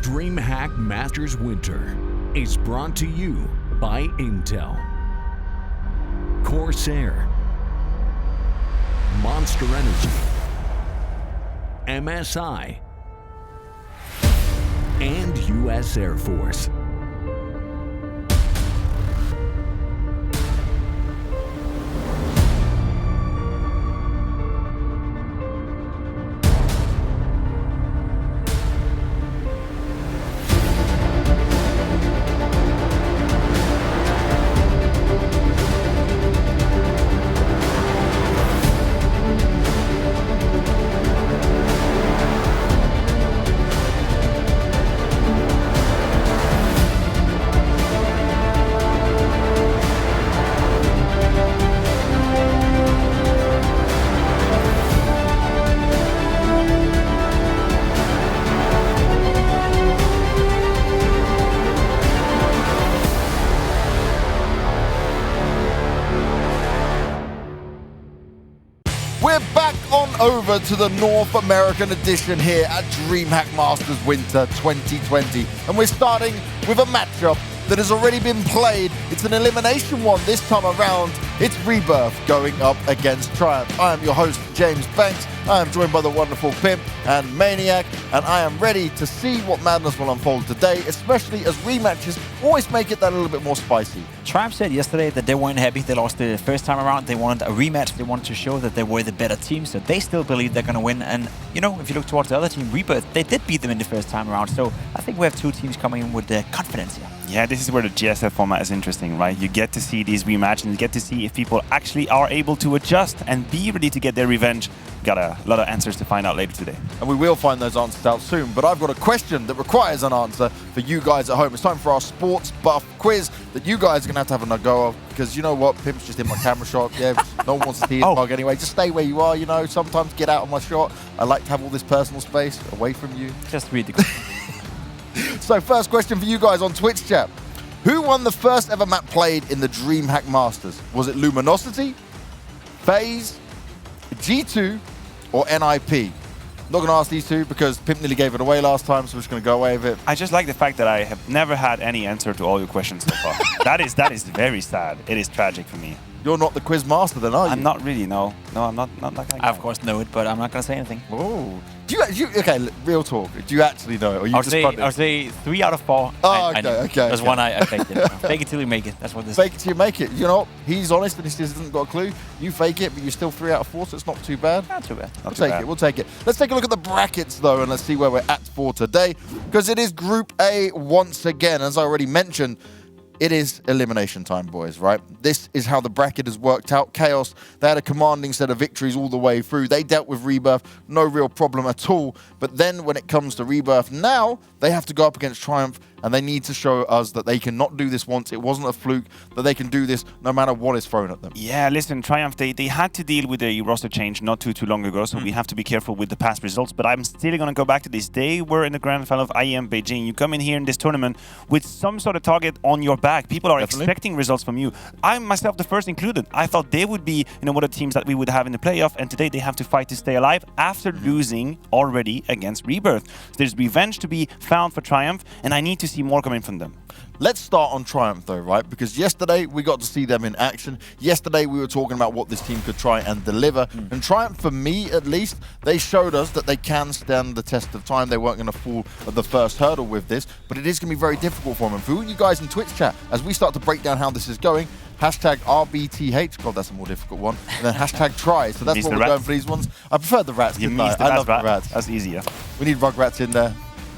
DreamHack Masters Winter is brought to you by Intel, Corsair, Monster Energy, MSI, and U.S. Air Force. We're back on over to the North American edition here at DreamHack Masters Winter 2020. And we're starting with a matchup that has already been played. It's an elimination one this time around. It's Rebirth going up against Triumph. I am your host, James Banks. I am joined by the wonderful Pimp and Maniac, and I am ready to see what madness will unfold today, especially as rematches always make it that little bit more spicy. Triumph said yesterday that they weren't happy they lost the first time around. They wanted a rematch. They wanted to show that they were the better team, so they still believe they're going to win. And, you know, if you look towards the other team, Rebirth, they did beat them in the first time around. So I think we have two teams coming in with confidence here. Yeah, this is where the GSF format is interesting, right? You get to see these rematches and you get to see if people actually are able to adjust and be ready to get their revenge. Got a lot of answers to find out later today. And we will find those answers out soon, but I've got a question that requires an answer for you guys at home. It's time for our sports buff quiz that you guys are going to have a go of, because you know what? Pimp's just in my camera shot. Yeah, no one wants to see his mug anyway. Just stay where you are, you know. Sometimes get out of my shot. I like to have all this personal space away from you. Just read the question. So first question for you guys on Twitch chat. Who won the first ever map played in the DreamHack Masters? Was it Luminosity, FaZe, G2, or NIP? Not going to ask these two because Pimp nearly gave it away last time, so we're just going to go away with it. I just like the fact that I have never had any answer to all your questions so far. that is very sad. It is tragic for me. You're not the quiz master then, are you? I'm not really, no. No, I'm not that kind of guy. I, of course, know it, but I'm not going to say anything. Oh. Okay, real talk. Do you actually know it? Or you I'll say 3 out of 4. Oh, okay. There's one I faked it. Fake it till you make it. That's what this is. Fake it till you make it. You know, he's honest and he still hasn't got a clue. You fake it, but you're still 3 out of 4, so it's not too bad. Not too bad. We'll take it. Let's take a look at the brackets, though, and let's see where we're at for today. Because it is Group A once again. As I already mentioned, it is elimination time, boys, right? This is how the bracket has worked out. Chaos, they had a commanding set of victories all the way through. They dealt with Rebirth, no real problem at all. But then when it comes to Rebirth, now they have to go up against Triumph, and they need to show us that they cannot do this once. It wasn't a fluke, that they can do this no matter what is thrown at them. Yeah, listen, Triumph, they had to deal with a roster change not too long ago, so we have to be careful with the past results. But I'm still going to go back to this. They were in the grand final of IEM Beijing. You come in here in this tournament with some sort of target on your back. People are expecting results from you. I myself, the first included. I thought they would be, one of the teams that we would have in the playoff, and today they have to fight to stay alive after losing already against Rebirth. So there's revenge to be found for Triumph, and I need to see more coming from them. Let's start on Triumph, though, right? Because yesterday we got to see them in action. Yesterday we were talking about what this team could try and deliver. And Triumph, for me at least, they showed us that they can stand the test of time. They weren't going to fall at the first hurdle with this, but it is going to be very difficult for them. And for you guys in Twitch chat, as we start to break down how this is going, hashtag RBTH. God, that's a more difficult one. And then hashtag try. So that's what we're going for these ones. I prefer the rats. I love the rats. That's easier. We need Rugrats in there.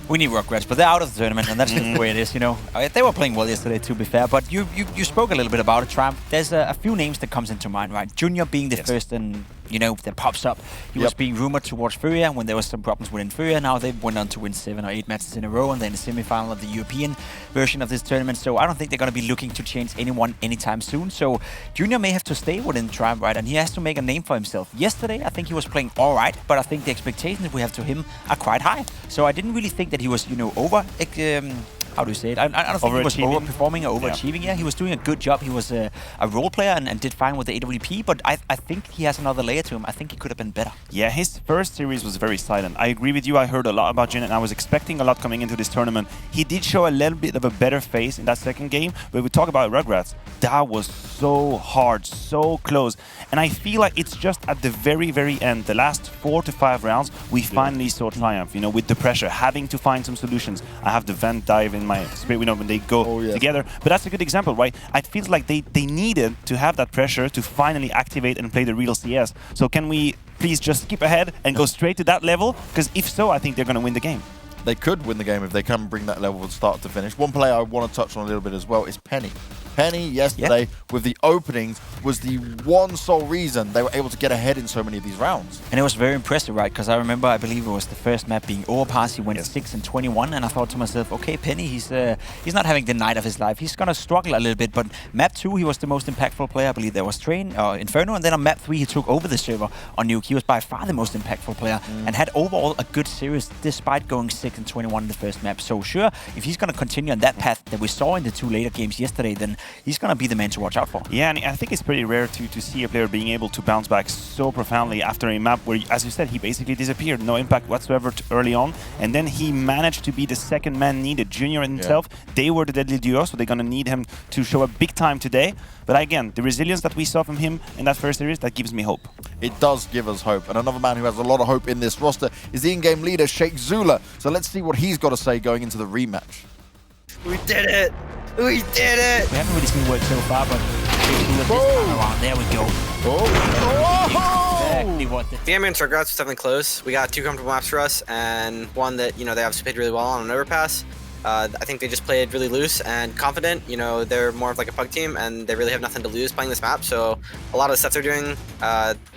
We need Rugrats, but they're out of the tournament, and that's just the way it is, They were playing well yesterday, to be fair, but you spoke a little bit about it, Triumph. There's a few names that comes into mind, right? Junior being the first and that pops up. He was being rumored towards Furia when there was some problems within Furia. Now they went on to win 7 or 8 matches in a row, and then the semi-final of the European version of this tournament. So I don't think they're going to be looking to change anyone anytime soon. So Junior may have to stay within Triumph, right? And he has to make a name for himself. Yesterday, I think he was playing all right, but I think the expectations we have to him are quite high. So I didn't really think that he was, how do you say it? I don't think he was Overachieving. overperforming or overachieving. Yeah, he was doing a good job. He was a role player and did fine with the AWP, but I think he has another layer to him. I think he could have been better. Yeah, his first series was very silent. I agree with you. I heard a lot about Jin, and I was expecting a lot coming into this tournament. He did show a little bit of a better face in that second game, but we talk about Rugrats. That was so hard, so close. And I feel like it's just at the very, very end, the last 4 to 5 rounds, we finally saw triumph, you know, with the pressure, having to find some solutions. I have the vent dive in my spirit, you know, when they go together. But that's a good example, right? It feels like they needed to have that pressure to finally activate and play the real CS. So can we please just skip ahead and go straight to that level? Because if so, I think they're going to win the game. They could win the game if they can bring that level from start to finish. One player I want to touch on a little bit as well is Penny. Penny yesterday with the openings was the one sole reason they were able to get ahead in so many of these rounds. And it was very impressive, right? Because I remember, I believe it was the first map being overpass. He went 6 and 21, and I thought to myself, okay, Penny, he's not having the night of his life. He's gonna struggle a little bit. But map 2, he was the most impactful player. I believe there was Train or Inferno, and then on map 3, he took over the server on Nuke. He was by far the most impactful player and had overall a good series despite going 6 and 21 in the first map. So sure, if he's gonna continue on that path that we saw in the 2 later games yesterday, then he's gonna be the man to watch out for. Yeah, and I think it's pretty rare to see a player being able to bounce back so profoundly after a map where, as you said, he basically disappeared, no impact whatsoever early on, and then he managed to be the second man needed. Junior and himself, they were the deadly duo, so they're going to need him to show up big time today. But again, the resilience that we saw from him in that first series, that gives me hope. It does give us hope. And another man who has a lot of hope in this roster is the in-game leader, Sheikh Zula. So let's see what he's got to say going into the rematch. We did it! We did it! We haven't really seen work so far, but this time around, there we go. Exactly what the The ambient Rugrats was definitely close. We got 2 comfortable maps for us, and one that, you know, they obviously played really well on an overpass. I think they just played really loose and confident. You know, they're more of like a pug team, and they really have nothing to lose playing this map. So a lot of the stuff they're doing,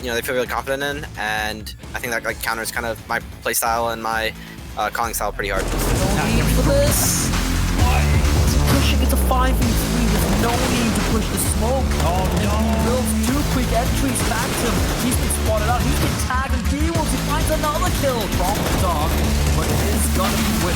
you know, they feel really confident in, and I think that like counters kind of my play style and my calling style pretty hard. No need for this. Pushing it to 5v3 with no need to push the smoke. Oh no! He builds 2 quick entries back to him. He's been spotted out. He's been tagged and D-Wolves. He finds another kill from the dog. But it is gonna be win.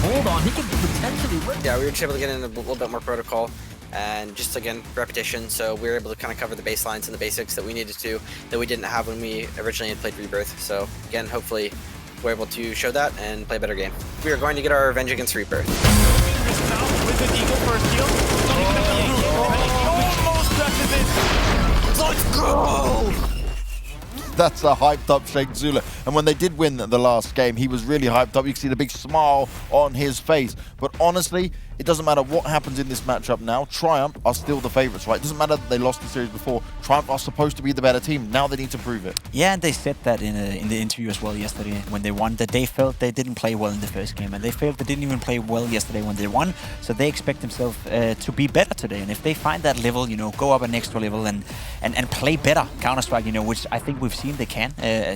Hold on. He can potentially win. Yeah, we were just able to get in a little bit more protocol and just again repetition. So we were able to kind of cover the baselines and the basics that we needed to, that we didn't have when we originally had played Rebirth. So again, hopefully we're able to show that and play a better game. We are going to get our revenge against Rebirth. With the Eagle first kill, Let's go! That's a hyped up Sheikh Zula. And when they did win the last game, he was really hyped up. You can see the big smile on his face. But honestly, it doesn't matter what happens in this matchup now. Triumph are still the favorites, right? It doesn't matter that they lost the series before. Triumph are supposed to be the better team. Now they need to prove it. Yeah, and they said that in the interview as well yesterday when they won, that they felt they didn't play well in the first game, and they felt they didn't even play well yesterday when they won. So they expect themselves to be better today. And if they find that level, you know, go up an extra level and play better Counter-Strike, you know, which I think we've seen they can.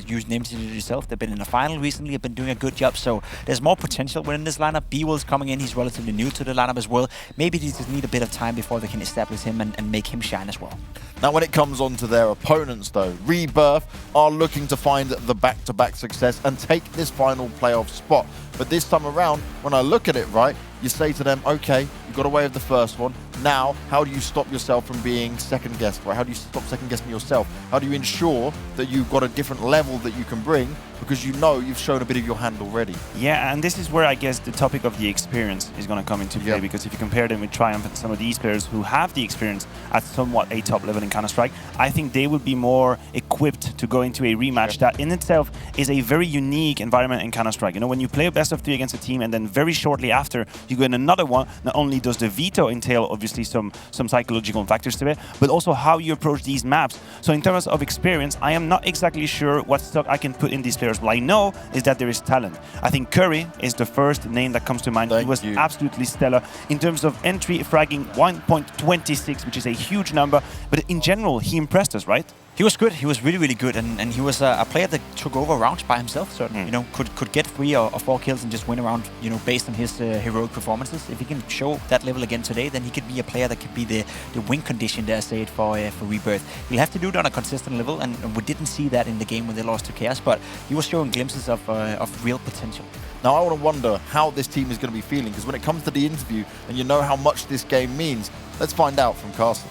You named it yourself. They've been in the final recently. Have been doing a good job. So there's more potential within this lineup. B-Will's coming in. He's relatively new to the lineup as well. Maybe they just need a bit of time before they can establish him and make him shine as well. Now, when it comes on to their opponents, though, Rebirth are looking to find the back-to-back success and take this final playoff spot. But this time around, when I look at it, right, you say to them, okay, you got away with the first one. Now, how do you stop yourself from being second-guessed, right? How do you stop second-guessing yourself? How do you ensure that you've got a different level that you can bring because you know you've shown a bit of your hand already? Yeah, and this is where I guess the topic of the experience is going to come into play, because if you compare them with Triumph and some of these players who have the experience at somewhat a top level in Counter-Strike, I think they would be more equipped to go into a rematch that in itself is a very unique environment in Counter-Strike. You know, when you play a best of 3 against a team and then very shortly after you go in another one, not only does the veto entail obviously some psychological factors to it, but also how you approach these maps. So in terms of experience, I am not exactly sure what stock I can put in these players. What I know is that there is talent. I think Curry is the first name that comes to mind. He was absolutely stellar in terms of entry fragging 1.26, which is a huge number, but in general he impressed us, right? He was good. He was really, really good, and he was a player that took over rounds by himself. So you know, could get 3 or 4 kills and just win around. You know, based on his heroic performances. If he can show that level again today, then he could be a player that could be the win condition, dare I say it, for Rebirth. He'll have to do it on a consistent level, and we didn't see that in the game when they lost to Chaos. But he was showing glimpses of real potential. Now, I want to wonder how this team is going to be feeling, because when it comes to the interview, and you know how much this game means, let's find out from Carson.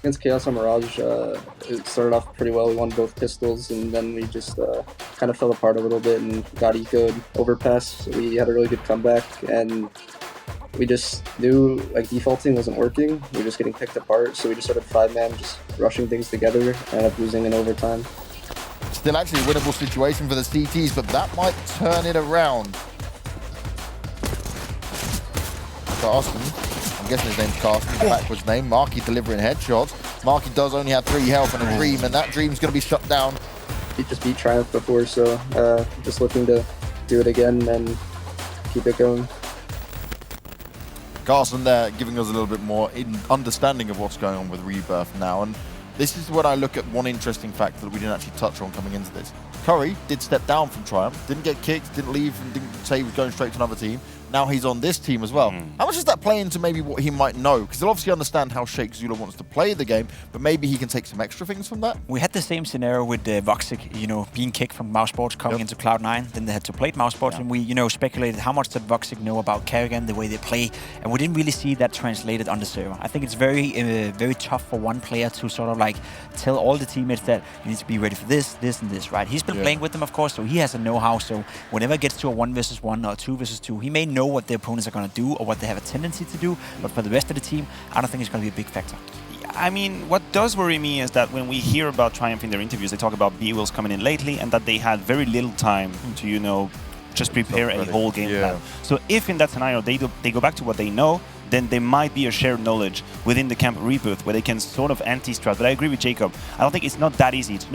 Against Chaos on Mirage, it started off pretty well. We won both pistols, and then we just kind of fell apart a little bit and got eco'd overpass. We had a really good comeback, and we just knew like defaulting wasn't working. We were just getting picked apart, so we just started 5-man, just rushing things together, ended up losing in overtime. Still actually a winnable situation for the CTs, but that might turn it around. Carson, I'm guessing his name's Carson, the backwards name. Marky delivering headshots. Marky does only have 3 health and a Dream, and that Dream's going to be shut down. We just beat Triumph before, so just looking to do it again and keep it going. Carson there giving us a little bit more understanding of what's going on with Rebirth now. And this is when I look at one interesting fact that we didn't actually touch on coming into this. Curry did step down from Triumph, didn't get kicked, didn't leave, and didn't say he was going straight to another team. Now he's on this team as well. How much does that play into maybe what he might know? Because he'll obviously understand how Shake Zula wants to play the game, but maybe he can take some extra things from that? We had the same scenario with Voxic, you know, being kicked from Mousesports coming into Cloud9. Then they had to play Mousesports, and we, you know, speculated how much did Voxic know about Kerrigan, the way they play, and we didn't really see that translated on the server. I think it's very tough for one player to sort of like tell all the teammates that you need to be ready for this, and this, right? He's been playing with them, of course, so he has a know-how. So whenever it gets to a 1 versus 1 or 2 versus 2, he may know what the opponents are going to do or what they have a tendency to do, but for the rest of the team, I don't think it's going to be a big factor. I mean, what does worry me is that when we hear about Triumph in their interviews, they talk about B-Wills coming in lately and that they had very little time to, you know, just prepare a whole game plan. So if in that scenario they go back to what they know, then there might be a shared knowledge within the camp Rebirth where they can sort of anti-strat. But I agree with Jacob. I don't think it's not that easy. It's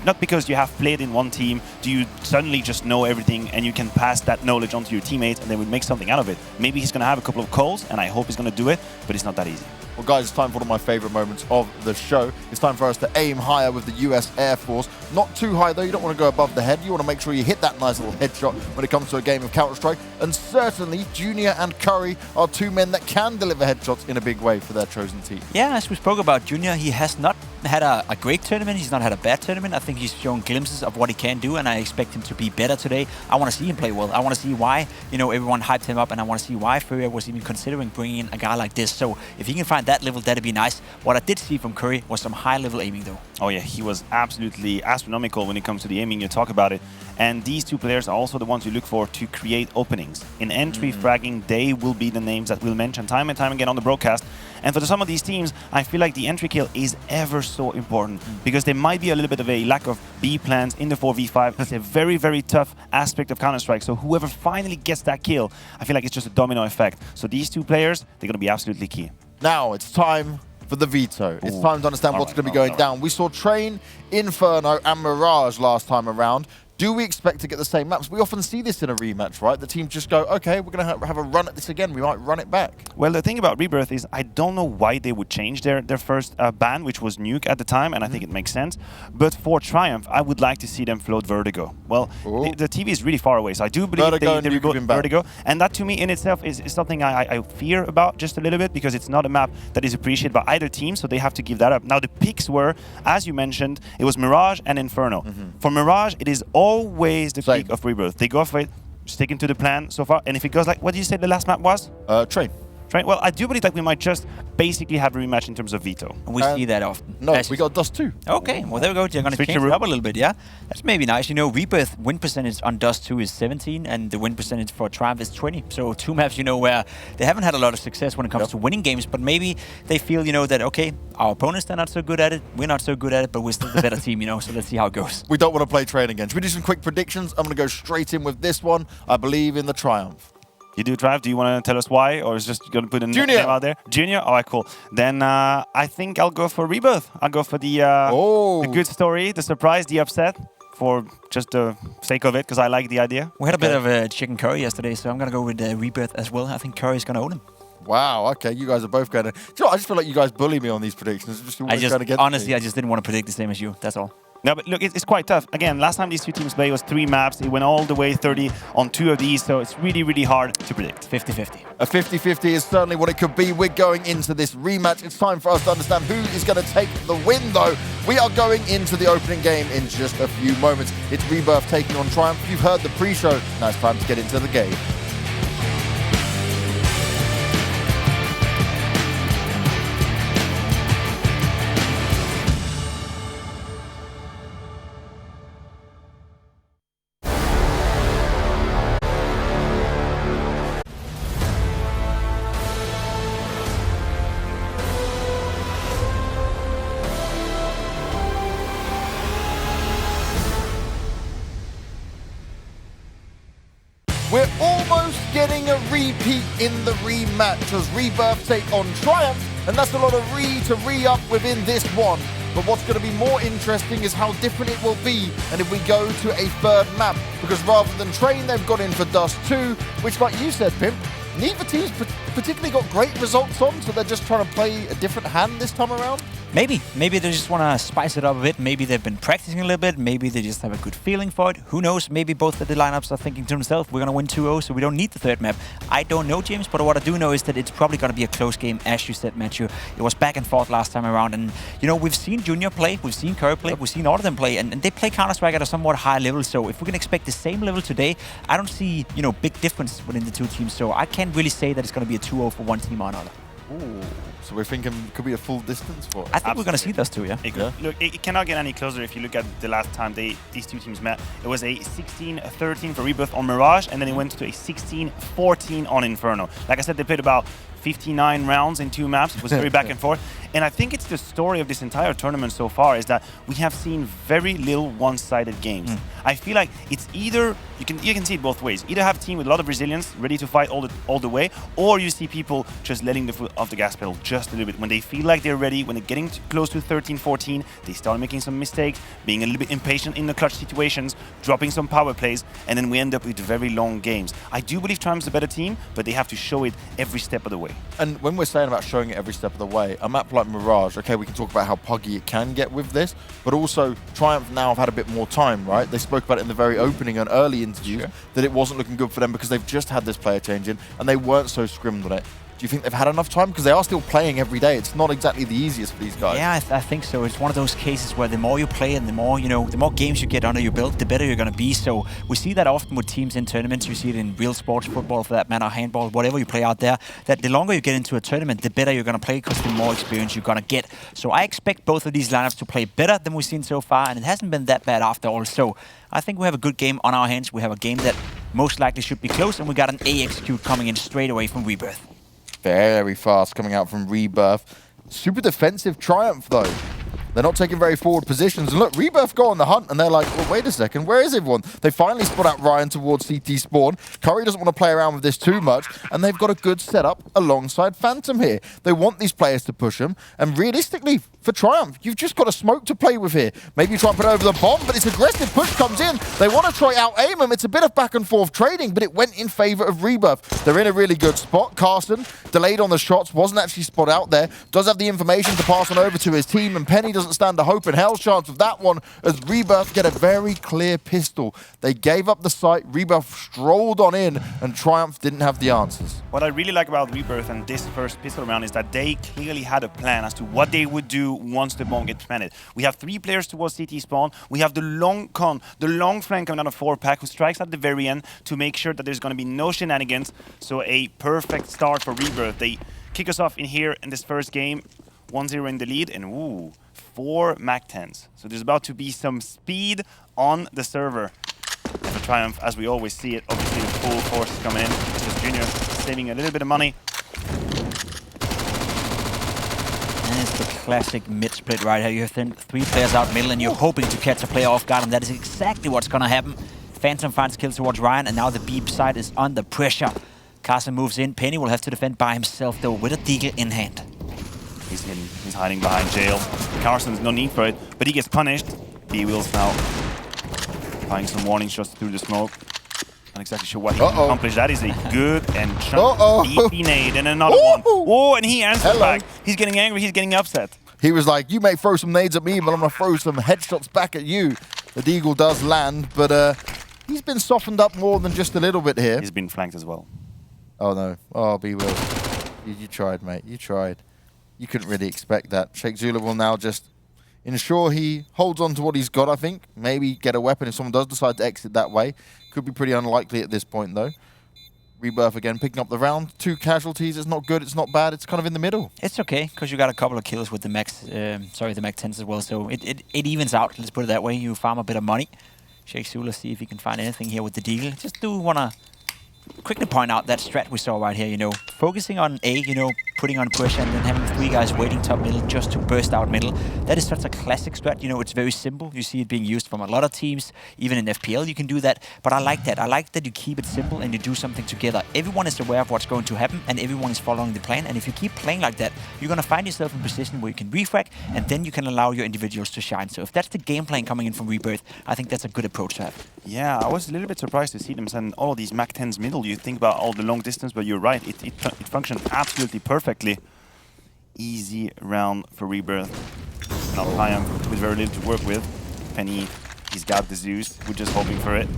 not because you have played in one team do you suddenly just know everything and you can pass that knowledge onto your teammates and they would make something out of it. Maybe he's going to have a couple of calls, and I hope he's going to do it, but it's not that easy. Well, guys, it's time for one of my favorite moments of the show. It's time for us to aim higher with the US Air Force. Not too high, though. You don't want to go above the head. You want to make sure you hit that nice little headshot when it comes to a game of Counter-Strike. And certainly, Junior and Curry are 2 men that can deliver headshots in a big way for their chosen team. Yeah, as we spoke about, Junior, he has not had a great tournament. He's not had a bad tournament. I think he's shown glimpses of what he can do, and I expect him to be better today. I want to see him play well. I want to see why, you know, everyone hyped him up, and I want to see why Furia was even considering bringing in a guy like this. So if he can find that level, that'd be nice. What I did see from Curry was some high-level aiming, though. Oh yeah, he was absolutely astronomical when it comes to the aiming. You talk about it. And these 2 players are also the ones you look for to create openings. In entry fragging, they will be the names that we'll mention time and time again on the broadcast. And for some of these teams, I feel like the entry kill is ever so important because there might be a little bit of a lack of B plans in the 4v5. It's a very, very tough aspect of Counter-Strike. So whoever finally gets that kill, I feel like it's just a domino effect. So these 2 players, they're going to be absolutely key. Now it's time for the veto. It's time to understand what's going to be going down. We saw Train, Inferno, and Mirage last time around. Do we expect to get the same maps? We often see this in a rematch, right? The teams just go, okay, we're going to have a run at this again. We might run it back. Well, the thing about Rebirth is I don't know why they would change their first ban, which was Nuke at the time, and I think it makes sense. But for Triumph, I would like to see them float Vertigo. Well, the TV is really far away, so I do believe they reboot Vertigo. And that, to me, in itself, is something I fear about just a little bit because it's not a map that is appreciated by either team, so they have to give that up. Now, the picks were, as you mentioned, it was Mirage and Inferno. For Mirage, it is always the peak of Rebirth. They go for it, sticking to the plan so far. And if it goes like, what did you say the last map was? Train. Well, I do believe that we might just basically have a rematch in terms of veto. And we see that often. No, we got Dust 2. Okay, well, there we go. They're going to change it up a little bit, yeah? That's maybe nice. You know, Rebirth win percentage on Dust 2 is 17, and the win percentage for Triumph is 20. So 2 maps, you know, where they haven't had a lot of success when it comes to winning games, but maybe they feel, you know, that, okay, our opponents, they're not so good at it, we're not so good at it, but we're still the better team, you know, so let's see how it goes. We don't want to play Train again. Should we do some quick predictions? I'm going to go straight in with this one. I believe in the Triumph. You do, Trav? Do you want to tell us why? Or is just going to put a name out there? Junior? All right, cool. Then I think I'll go for Rebirth. I'll go for the good story, the surprise, the upset, for just the sake of it, because I like the idea. We had a bit of a chicken curry yesterday, so I'm going to go with Rebirth as well. I think Curry's going to own him. Wow, okay, you guys are both going to... Do you know what? I just feel like you guys bully me on these predictions. Honestly, I just didn't want to predict the same as you. That's all. No, but look, it's quite tough. Again, last time these two teams played was 3 maps. It went all the way 30 on 2 of these, so it's really, really hard to predict. 50-50. A 50-50 is certainly what it could be. We're going into this rematch. It's time for us to understand who is going to take the win, though. We are going into the opening game in just a few moments. It's Rebirth taking on Triumph. You've heard the pre-show. Now it's time to get into the game. We're almost getting a repeat in the rematch as Rebirth take on Triumph, and that's a lot of to re-up within this one. But what's going to be more interesting is how different it will be and if we go to a third map, because rather than Train, they've gone in for Dust 2, which, like you said, Pimp, neither team's particularly got great results on, so they're just trying to play a different hand this time around. Maybe they just want to spice it up a bit. Maybe they've been practicing a little bit. Maybe they just have a good feeling for it. Who knows? Maybe both of the lineups are thinking to themselves, we're going to win 2-0, so we don't need the third map. I don't know, James, but what I do know is that it's probably going to be a close game, as you said, Matthew. It was back and forth last time around, and, you know, we've seen Junior play, we've seen Curry play, we've seen all of them play, and they play Counter-Strike at a somewhat high level, so if we can expect the same level today, I don't see, you know, big difference within the two teams, so I can't really say that it's going to be a 2-0 for one team or another. Ooh. So we're thinking it could be a full distance for us. I think we're going to see those two, yeah. Look, it cannot get any closer if you look at the last time these two teams met. It was a 16-13 for Rebirth on Mirage, and then it went to a 16-14 on Inferno. Like I said, they played about 59 rounds in 2 maps. It was very back and forth. And I think it's the story of this entire tournament so far is that we have seen very little one-sided games. I feel like it's either, you can see it both ways. Either have a team with a lot of resilience, ready to fight all the way, or you see people just letting the foot off the gas pedal just a little bit. When they feel like they're ready, when they're getting close to 13-14, they start making some mistakes, being a little bit impatient in the clutch situations, dropping some power plays, and then we end up with very long games. I do believe Triumph's a better team, but they have to show it every step of the way. And when we're saying about showing it every step of the way, a map like Mirage, okay, we can talk about how puggy it can get with this, but also Triumph now have had a bit more time, right? They spoke about it in the very opening and early interviews that it wasn't looking good for them because they've just had this player change in and they weren't so scrimmed on it. Do you think they've had enough time? Because they are still playing every day. It's not exactly the easiest for these guys. Yeah, I think so. It's one of those cases where the more you play and the more, you know, the more games you get under your belt, the better you're going to be. So we see that often with teams in tournaments. You see it in real sports, football for that matter, handball, whatever you play out there, that the longer you get into a tournament, the better you're going to play because the more experience you're going to get. So I expect both of these lineups to play better than we've seen so far, and it hasn't been that bad after all. So I think we have a good game on our hands. We have a game that most likely should be close, and we got an A execute coming in straight away from Rebirth. Very fast coming out from Rebirth. Super defensive Triumph, though. They're not taking very forward positions. And look, Rebirth go on the hunt, and they're like, well, wait a second, where is everyone? They finally spot out Ryan towards CT spawn. Curry doesn't want to play around with this too much, and they've got a good setup alongside Phantom here. They want these players to push them, and realistically, for Triumph, you've just got a smoke to play with here. Maybe you try and put it over the bomb, but it's aggressive push comes in. They want to try out-aim them. It's a bit of back and forth trading, but it went in favor of Rebirth. They're in a really good spot. Carson, delayed on the shots, wasn't actually spot out there. Does have the information to pass on over to his team, and Penny doesn't stand a hope in hell's chance of that one as Rebirth get a very clear pistol. They gave up the site, Rebirth strolled on in, and Triumph didn't have the answers. What I really like about Rebirth and this first pistol round is that they clearly had a plan as to what they would do once the bomb gets planted. We have 3 players towards CT spawn. We have the long flank coming out of 4-pack who strikes at the very end to make sure that there's going to be no shenanigans. So a perfect start for Rebirth. They kick us off in here in this first game. 1-0 in the lead, and ooh, 4 MAC-10s. So there's about to be some speed on the server. And for Triumph, as we always see it, obviously the full force is coming in. Just Junior saving a little bit of money. And it's the classic mid-split right here. You have 3 players out middle, and you're hoping to catch a player off guard, and that is exactly what's going to happen. Phantom finds kill towards Ryan, and now the B side is under pressure. Carson moves in. Penny will have to defend by himself, though, with a deagle in hand. He's hidden. He's hiding behind jail. Carson's no need for it, but he gets punished. B-Wheels now applying some warning shots through the smoke. Not exactly sure what he can accomplish. That is a good and beefy nade, and another one. Oh, and he answers back. He's getting angry, he's getting upset. He was like, you may throw some nades at me, but I'm going to throw some headshots back at you. The deagle does land, but he's been softened up more than just a little bit here. He's been flanked as well. Oh, no. Oh, B-Will. You tried, mate. You tried. You couldn't really expect that. Sheikh Zula will now just ensure he holds on to what he's got, I think. Maybe get a weapon if someone does decide to exit that way. Could be pretty unlikely at this point, though. Rebirth again, picking up the round. 2 casualties. It's not good. It's not bad. It's kind of in the middle. It's okay, because you got a couple of kills with the max, the Mac 10s as well. So it evens out. Let's put it that way. You farm a bit of money. Sheikh Zula, see if he can find anything here with the deal. Just do want to quickly point out that strat we saw right here, you know, focusing on A, you know, putting on push and then having 3 guys waiting top middle just to burst out middle. That is such a classic strat, you know, it's very simple. You see it being used from a lot of teams, even in FPL you can do that, but I like that. I like that you keep it simple and you do something together. Everyone is aware of what's going to happen and everyone is following the plan, and if you keep playing like that, you're going to find yourself in a position where you can refrag and then you can allow your individuals to shine. So if that's the game plan coming in from Rebirth, I think that's a good approach to have. Yeah, I was a little bit surprised to see them send all of these Mac 10s middle. You think about all the long distance, but you're right, it functioned absolutely perfectly. Easy round for Rebirth. Now Triumph with very little to work with. Penny, he's got the Zeus, we're just hoping for it.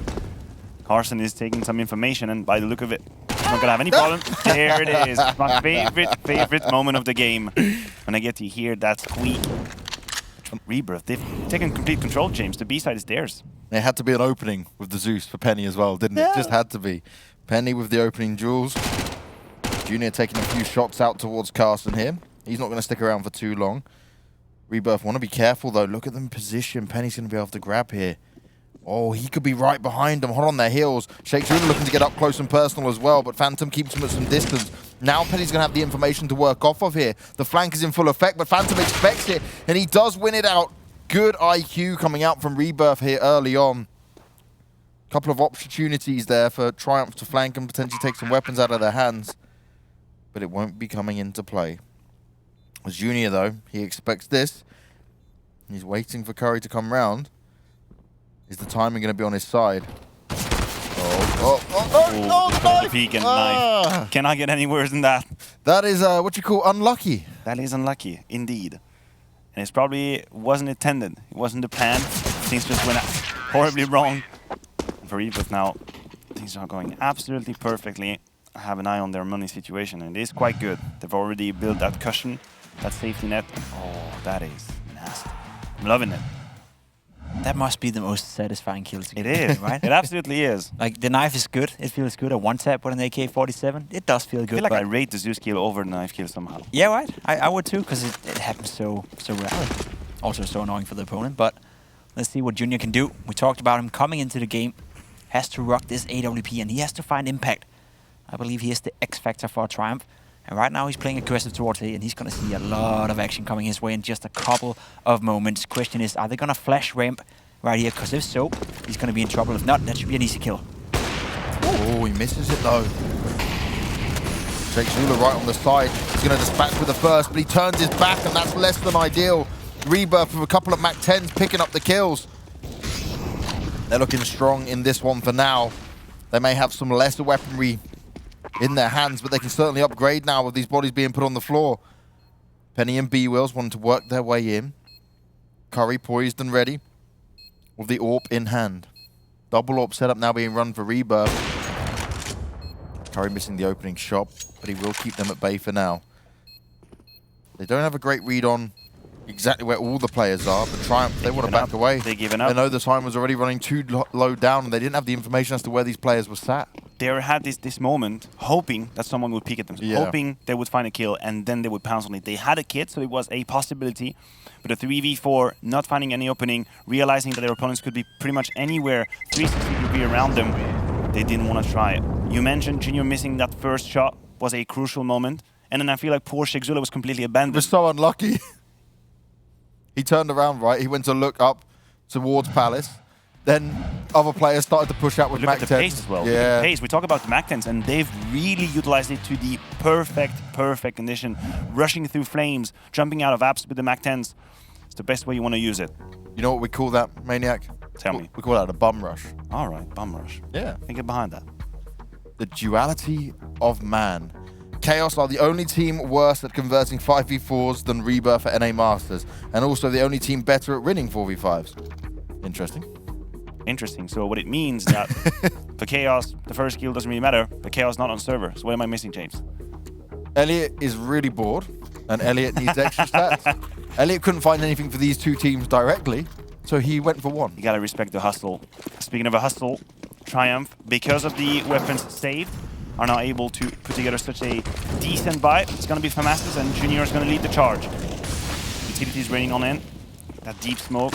Carson is taking some information, and by the look of it, he's not gonna have any problem. There it is, my favorite moment of the game. When I get to hear that squeak. Rebirth, they've taken complete control, James. The B-side is theirs. There had to be an opening with the Zeus for Penny as well, didn't it? Just had to be. Penny with the opening jewels. Junior taking a few shots out towards Carson here. He's not going to stick around for too long. Rebirth want to be careful, though. Look at them position. Penny's going to be able to grab here. Oh, he could be right behind them, hot on their heels. Sheikh Zula looking to get up close and personal as well, but Phantom keeps him at some distance. Now Penny's going to have the information to work off of here. The flank is in full effect, but Phantom expects it, and he does win it out. Good IQ coming out from Rebirth here early on. Couple of opportunities there for Triumph to flank and potentially take some weapons out of their hands, but it won't be coming into play. As Junior, though, he expects this. He's waiting for Curry to come round. Is the timing going to be on his side? The peek and knife. Cannot get any worse than that. That is what you call unlucky. That is unlucky, indeed. And it probably wasn't intended. It wasn't the plan. Things just went horribly wrong. For Rebirth now, things are going absolutely perfectly. I have an eye on their money situation, and it is quite good. They've already built that cushion, that safety net. Oh, that is nasty. I'm loving it. That must be the most satisfying kill to get. It is, right? It absolutely is. Like, the knife is good. It feels good. A one-tap with an AK-47. It does feel good. I feel like I rate the Zeus kill over the knife kill somehow. Yeah, right. I would too, because it happens so rarely. Also so annoying for the opponent, but let's see what Junior can do. We talked about him coming into the game. Has to rock this AWP, and he has to find impact. I believe he is the X factor for Triumph. And right now he's playing aggressive towards A, and he's going to see a lot of action coming his way in just a couple of moments. Question is, are they going to flash ramp right here? Because if so, he's going to be in trouble. If not, that should be an easy kill. Oh, he misses it though. Sheikh Zula right on the side. He's going to dispatch with the first, but he turns his back, and that's less than ideal. Rebirth with a couple of Mac 10s picking up the kills. They're looking strong in this one for now. They may have some lesser weaponry in their hands, but they can certainly upgrade now with these bodies being put on the floor. Penny and B-Wills wanting to work their way in. Curry poised and ready with the AWP in hand. Double AWP setup now being run for Rebirth. Curry missing the opening shot, but he will keep them at bay for now. They don't have a great read on exactly where all the players are, but Triumph, they want to back away. They've given up. They know the time was already running too low down, and they didn't have the information as to where these players were sat. They had this moment, hoping that someone would peek at them, hoping they would find a kill, and then they would pounce on it. They had a kit, so it was a possibility, but a 3v4, not finding any opening, realizing that their opponents could be pretty much anywhere 360 degree around them, they didn't want to try it. You mentioned Junior missing that first shot was a crucial moment, and then I feel like poor Sheikh Zula was completely abandoned. He was so unlucky. He turned around, right? He went to look up towards Palace. Then other players started to push out with Mac 10s. Look at the pace as well. Yeah. Look at the pace. We talk about the Mac 10s, and they've really utilized it to the perfect condition. Rushing through flames, jumping out of apps with the Mac 10s. It's the best way you want to use it. You know what we call that, Maniac? Tell me. We call that a bum rush. All right, bum rush. Yeah. Thinking behind that. The duality of man. Chaos are the only team worse at converting 5v4s than Rebirth at NA Masters, and also the only team better at winning 4v5s. Interesting. Interesting. So what it means that for Chaos, the first kill doesn't really matter, but Chaos not on server. So what am I missing, James? Elliot is really bored, and Elliot needs extra stats. Elliot couldn't find anything for these two teams directly, so he went for one. You gotta respect the hustle. Speaking of a hustle, Triumph, because of the weapons saved, are now able to put together such a decent buy. It's gonna be Famastus, and Junior is gonna lead the charge. Utility is raining on in. That deep smoke.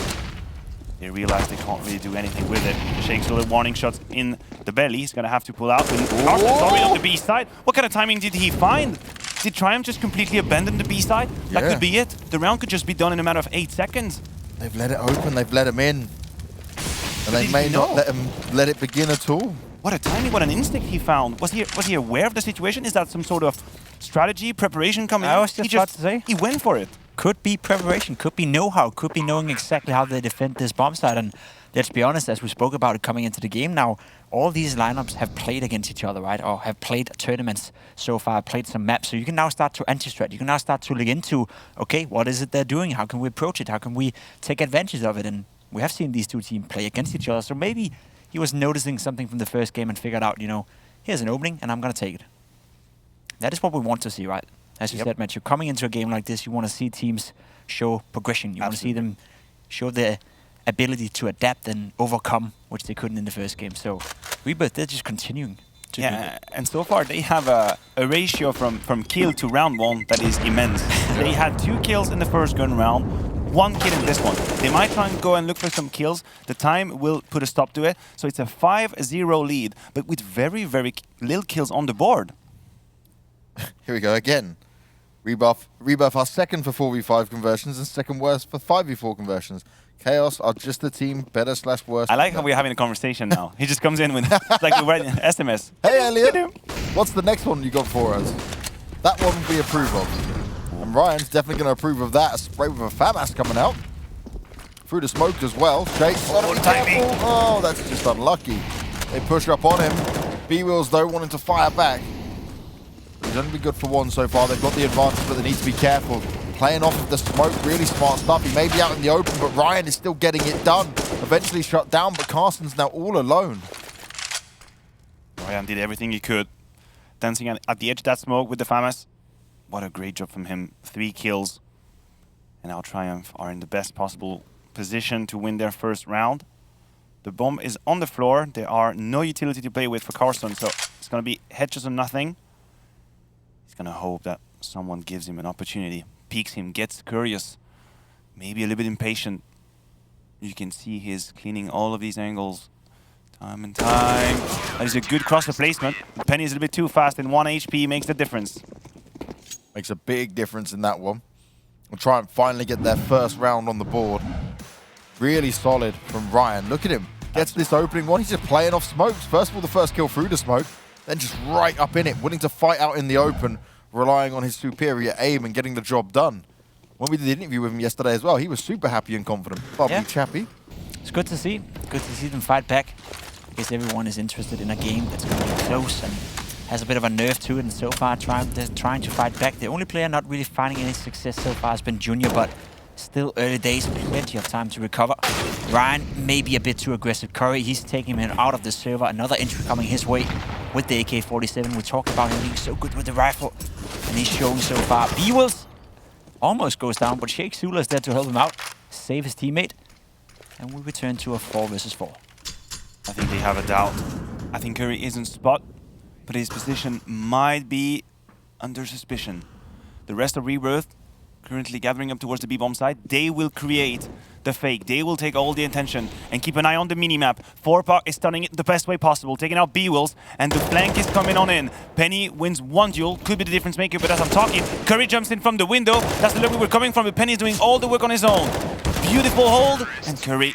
They realize they can't really do anything with it. Shakes all the warning shots in the belly. He's gonna have to pull out. And Carson's already on the B side. What kind of timing did he find? Did Triumph just completely abandon the B side? That could be it. The round could just be done in a matter of 8 seconds. They've let it open, they've let him in. And they may not let it begin at all. What a timing, what an instinct he found. Was he aware of the situation? Is that some sort of strategy, preparation coming? I was just about to say. He went for it. Could be preparation, could be know-how, could be knowing exactly how they defend this bomb site. And let's be honest, as we spoke about it coming into the game now, all these lineups have played against each other, right? Or have played tournaments so far, played some maps. So you can now start to anti-strat. You can now start to look into, okay, what is it they're doing? How can we approach it? How can we take advantage of it? And we have seen these two teams play against each other. So maybe he was noticing something from the first game and figured out, you know, here's an opening and I'm going to take it. That is what we want to see, right? As you said, Matthew, coming into a game like this, you want to see teams show progression. You want to see them show their ability to adapt and overcome, which they couldn't in the first game. So Rebirth, they're just continuing to do that. And so far they have a ratio from kill to round 1 that is immense. They had 2 kills in the first gun round, 1 kill in this one. They might try and go and look for some kills. The time will put a stop to it. So it's a 5-0 lead, but with very, very little kills on the board. Here we go again. Rebirth are second for 4v5 conversions and second worst for 5v4 conversions. Chaos are just the team better / worse. I like how we're having a conversation now. He just comes in with like we're writing SMS. Hey Elliot, what's the next one you got for us? That one we approve of. And Ryan's definitely going to approve of that. A spray with a Famas coming out. Through the smoke as well. Shake's gotta be careful. Oh, that's just unlucky. They push up on him. B-Wheels though wanting to fire back. He's only been good for 1 so far. They've got the advantage, but they need to be careful. Playing off of the smoke, really smart stuff. He may be out in the open, but Ryan is still getting it done. Eventually shut down, but Carson's now all alone. Ryan did everything he could. Dancing at the edge of that smoke with the Famas. What a great job from him. 3 kills. And now Triumph are in the best possible position to win their first round. The bomb is on the floor. There are no utility to play with for Carson, so it's going to be hedges or nothing. He's going to hope that someone gives him an opportunity, peeks him, gets curious, maybe a little bit impatient. You can see he's cleaning all of these angles time and time. That is a good crosser placement. Penny is a little bit too fast, and 1 HP makes the difference. Makes a big difference in that one. We'll try and finally get their first round on the board. Really solid from Ryan. Look at him. Gets this opening one. He's just playing off smokes. First of all, the first kill through the smoke. Then just right up in it, willing to fight out in the open, relying on his superior aim and getting the job done. When we did the interview with him yesterday as well, he was super happy and confident. Bubbly chappy. It's good to see. Good to see them fight back. I guess everyone is interested in a game that's going to be close and has a bit of a nerve to it. And so far, they're trying to fight back. The only player not really finding any success so far has been Junior, but still early days, plenty of time to recover. Ryan may be a bit too aggressive. Curry, he's taking him out of the server. Another entry coming his way with the AK-47. We talked about him being so good with the rifle, and he's shown so far. B-Wills almost goes down, but Shake Sula is there to help him out, save his teammate, and we return to a 4 versus 4. I think they have a doubt. I think Curry is in spot, but his position might be under suspicion. The rest of Rebirth currently gathering up towards the B-bomb side. They will create the fake. They will take all the attention and keep an eye on the minimap. 4Park is stunning it the best way possible, taking out B-Wills, and the flank is coming on in. Penny wins 1 duel, could be the difference maker, but as I'm talking, Curry jumps in from the window. That's the look we were coming from, but Penny is doing all the work on his own. Beautiful hold, and Curry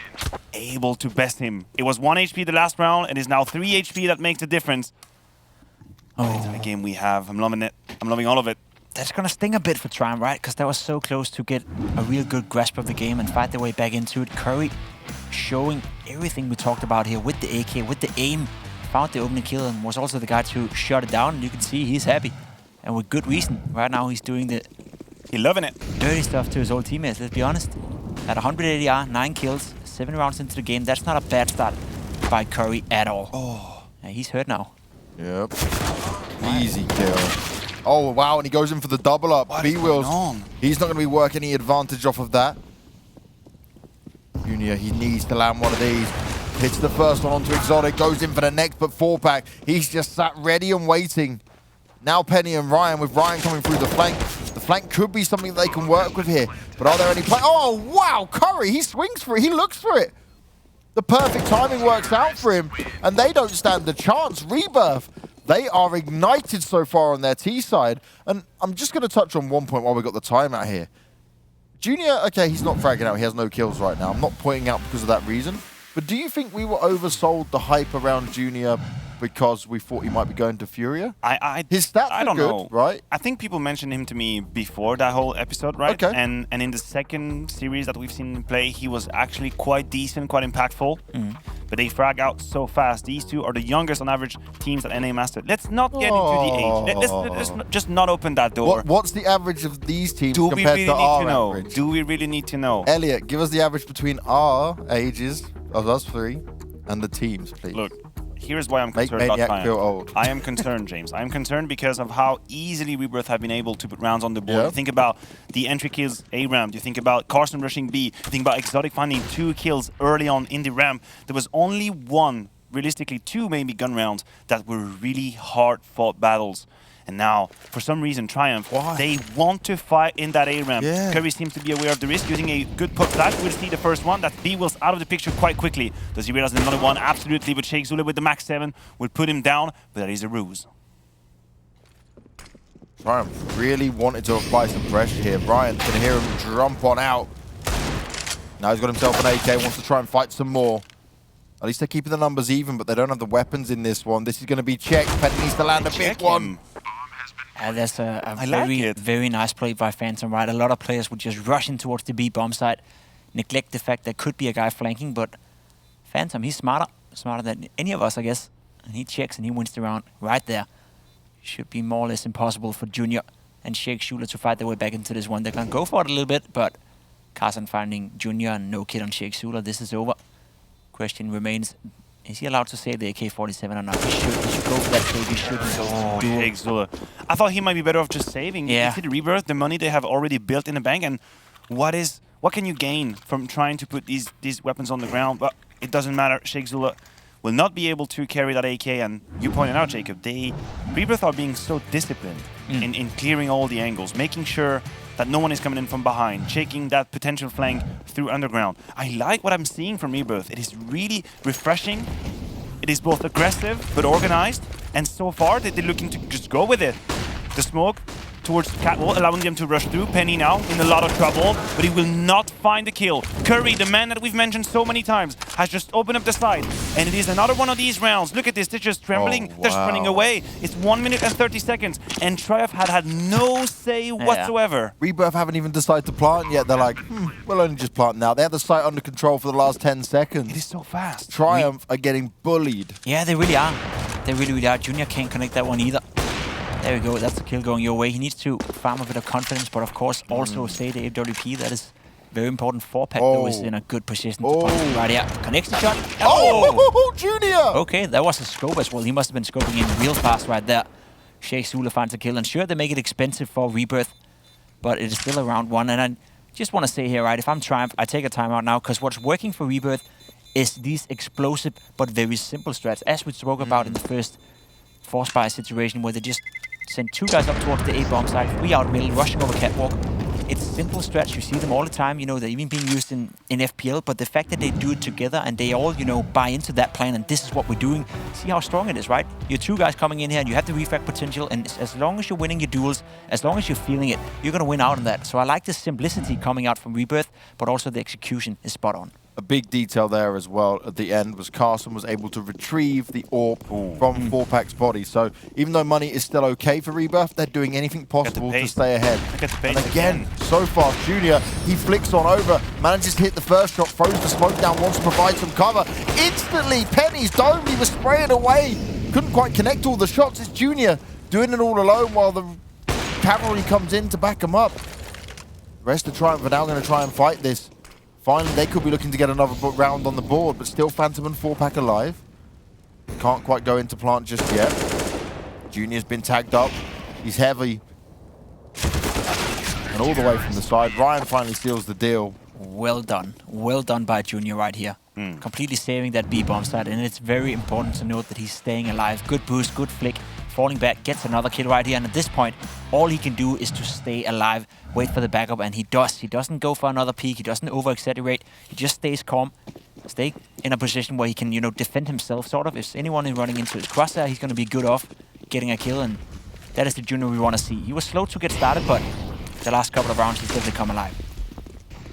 able to best him. It was 1 HP the last round, and is now 3 HP that makes the difference. Oh, the game we have. I'm loving it. I'm loving all of it. That's going to sting a bit for Triumph, right? Because they were so close to get a real good grasp of the game and fight their way back into it. Curry showing everything we talked about here with the AK, with the aim. Found the opening kill and was also the guy to shut it down. And you can see he's happy. And with good reason. Right now he's doing the... He's loving it. Dirty stuff to his old teammates, let's be honest. At 100 ADR, 9 kills, 7 rounds into the game. That's not a bad start by Curry at all. Oh. Yeah, he's hurt now. Yep. Easy kill. Oh, wow, and he goes in for the double up. B-Wills, he's not going to be working any advantage off of that. Junior, he needs to land one of these. Hits the first one onto Exotic, goes in for the next, but 4-pack. He's just sat ready and waiting. Now Penny and Ryan, with Ryan coming through the flank. The flank could be something they can work with here. But are there any play? Oh, wow, Curry, he swings for it. He looks for it. The perfect timing works out for him, and they don't stand a chance. Rebirth, they are ignited so far on their T side. And I'm just going to touch on one point while we got the timeout here. Junior, okay, he's not fragging out. He has no kills right now. I'm not pointing out because of that reason. But do you think we were oversold the hype around Junior because we thought he might be going to Furia? His stats are good, right? I think people mentioned him to me before that whole episode, right? Okay. And in the second series that we've seen him play, he was actually quite decent, quite impactful. But they frag out so fast. These two are the youngest on average teams at NA Master. Let's not get into the age. Let's just not open that door. What's the average of these teams Do we compared really to need our to know? average? Do we really need to know? Elliot, give us the average between our ages of us three and the teams, please. Look, here's why I'm Make concerned about Maniac feel old. I am concerned, James. I am concerned because of how easily Rebirth have been able to put rounds on the board. Yeah. You think about the entry kills A ramp. You think about Carson rushing B. You think about Exotic finding 2 kills early on in the ramp. There was only one, realistically 2 maybe gun rounds that were really hard-fought battles. And now, for some reason, Triumph, they want to fight in that A ramp. Yeah. Curry seems to be aware of the risk, using a good put flash. We'll see the first one. That's B-Wills out of the picture quite quickly. Does he realize another one? Absolutely, but Sheikh Zula with the max 7 will put him down, but that is a ruse. Triumph really wanted to apply some pressure here. Brian can hear him jump on out. Now he's got himself an AK, wants to try and fight some more. At least they're keeping the numbers even, but they don't have the weapons in this one. This is going to be checked. Penny needs to land a big one. That's a very nice play by Phantom, right? A lot of players would just rush in towards the B bomb site, neglect the fact there could be a guy flanking, but Phantom, he's smarter than any of us, I guess. And he checks and he wins the round right there. Should be more or less impossible for Junior and Sheikh Shula to fight their way back into this one. They can go for it a little bit, but Carson finding Junior and no kid on Sheikh Shula. This is over. Question remains, is he allowed to save the AK-47 or not? He should go for that save. He shouldn't go for Sheikh Zula. I thought he might be better off just saving. Yeah. You see the Rebirth, the money they have already built in the bank, and what can you gain from trying to put these weapons on the ground? But it doesn't matter. Sheikh Zula will not be able to carry that AK, and you pointed out, Jacob, Rebirth are being so disciplined in clearing all the angles, making sure that no one is coming in from behind, checking that potential flank through underground. I like what I'm seeing from Rebirth. It is really refreshing. It is both aggressive but organized, and so far they're looking to just go with it. The smoke towards Catwall, allowing them to rush through. Penny now in a lot of trouble, but he will not find the kill. Curry, the man that we've mentioned so many times, has just opened up the side, and it is another one of these rounds. Look at this, they're just trembling, they're just running away. It's 1 minute and 30 seconds, and Triumph had no say whatsoever. Rebirth haven't even decided to plant yet. They're like, we'll only just plant now. They have the site under control for the last 10 seconds. It is so fast. Triumph are getting bullied. Yeah, they really are. They really are. Junior can't connect that one either. There we go, that's the kill going your way. He needs to farm a bit of confidence, but of course also say the AWP. That is very important. 4-pack though is in a good position to punch right here. Connects the shot. Junior! Okay, that was a scope as well. He must have been scoping in real fast right there. Sheikh Zula finds a kill, and sure, they make it expensive for Rebirth, but it is still a round 1. And I just want to say here, right, if I'm Triumph, I take a timeout now, because what's working for Rebirth is these explosive but very simple strats, as we spoke about in the first force buy situation, where they just send 2 guys up towards the A bomb site, 3 out middle, rushing over catwalk. It's simple strats. You see them all the time. You know, they're even being used in FPL, but the fact that they do it together and they all, you know, buy into that plan and this is what we're doing, see how strong it is, right? You're 2 guys coming in here and you have the refrag potential, and as long as you're winning your duels, as long as you're feeling it, you're going to win out on that. So I like the simplicity coming out from Rebirth, but also the execution is spot on. A big detail there as well at the end was Carson was able to retrieve the AWP from 4Pack's body. So even though money is still okay for Rebirth, they're doing anything possible to stay ahead. And again, so far, Junior, he flicks on over, manages to hit the first shot, throws the smoke down, wants to provide some cover. Instantly, Penny's dome, he was spraying away. Couldn't quite connect all the shots. It's Junior doing it all alone while the cavalry comes in to back him up. The rest of Triumph are now going to try and fight this. Finally, they could be looking to get another round on the board, but still Phantom and 4Pack alive. Can't quite go into plant just yet. Junior's been tagged up. He's heavy. And all the way from the side, Ryan finally seals the deal. Well done. Well done by Junior right here. Completely saving that B-bomb side, and it's very important to note that he's staying alive. Good boost, good flick. Falling back, gets another kill right here, and at this point, all he can do is to stay alive, wait for the backup, and he does. He doesn't go for another peek, he doesn't over-exaggerate, he just stays calm, stay in a position where he can, you know, defend himself, sort of. If anyone is running into his crosshair, he's going to be good off getting a kill, and that is the Junior we want to see. He was slow to get started, but the last couple of rounds, he's definitely come alive.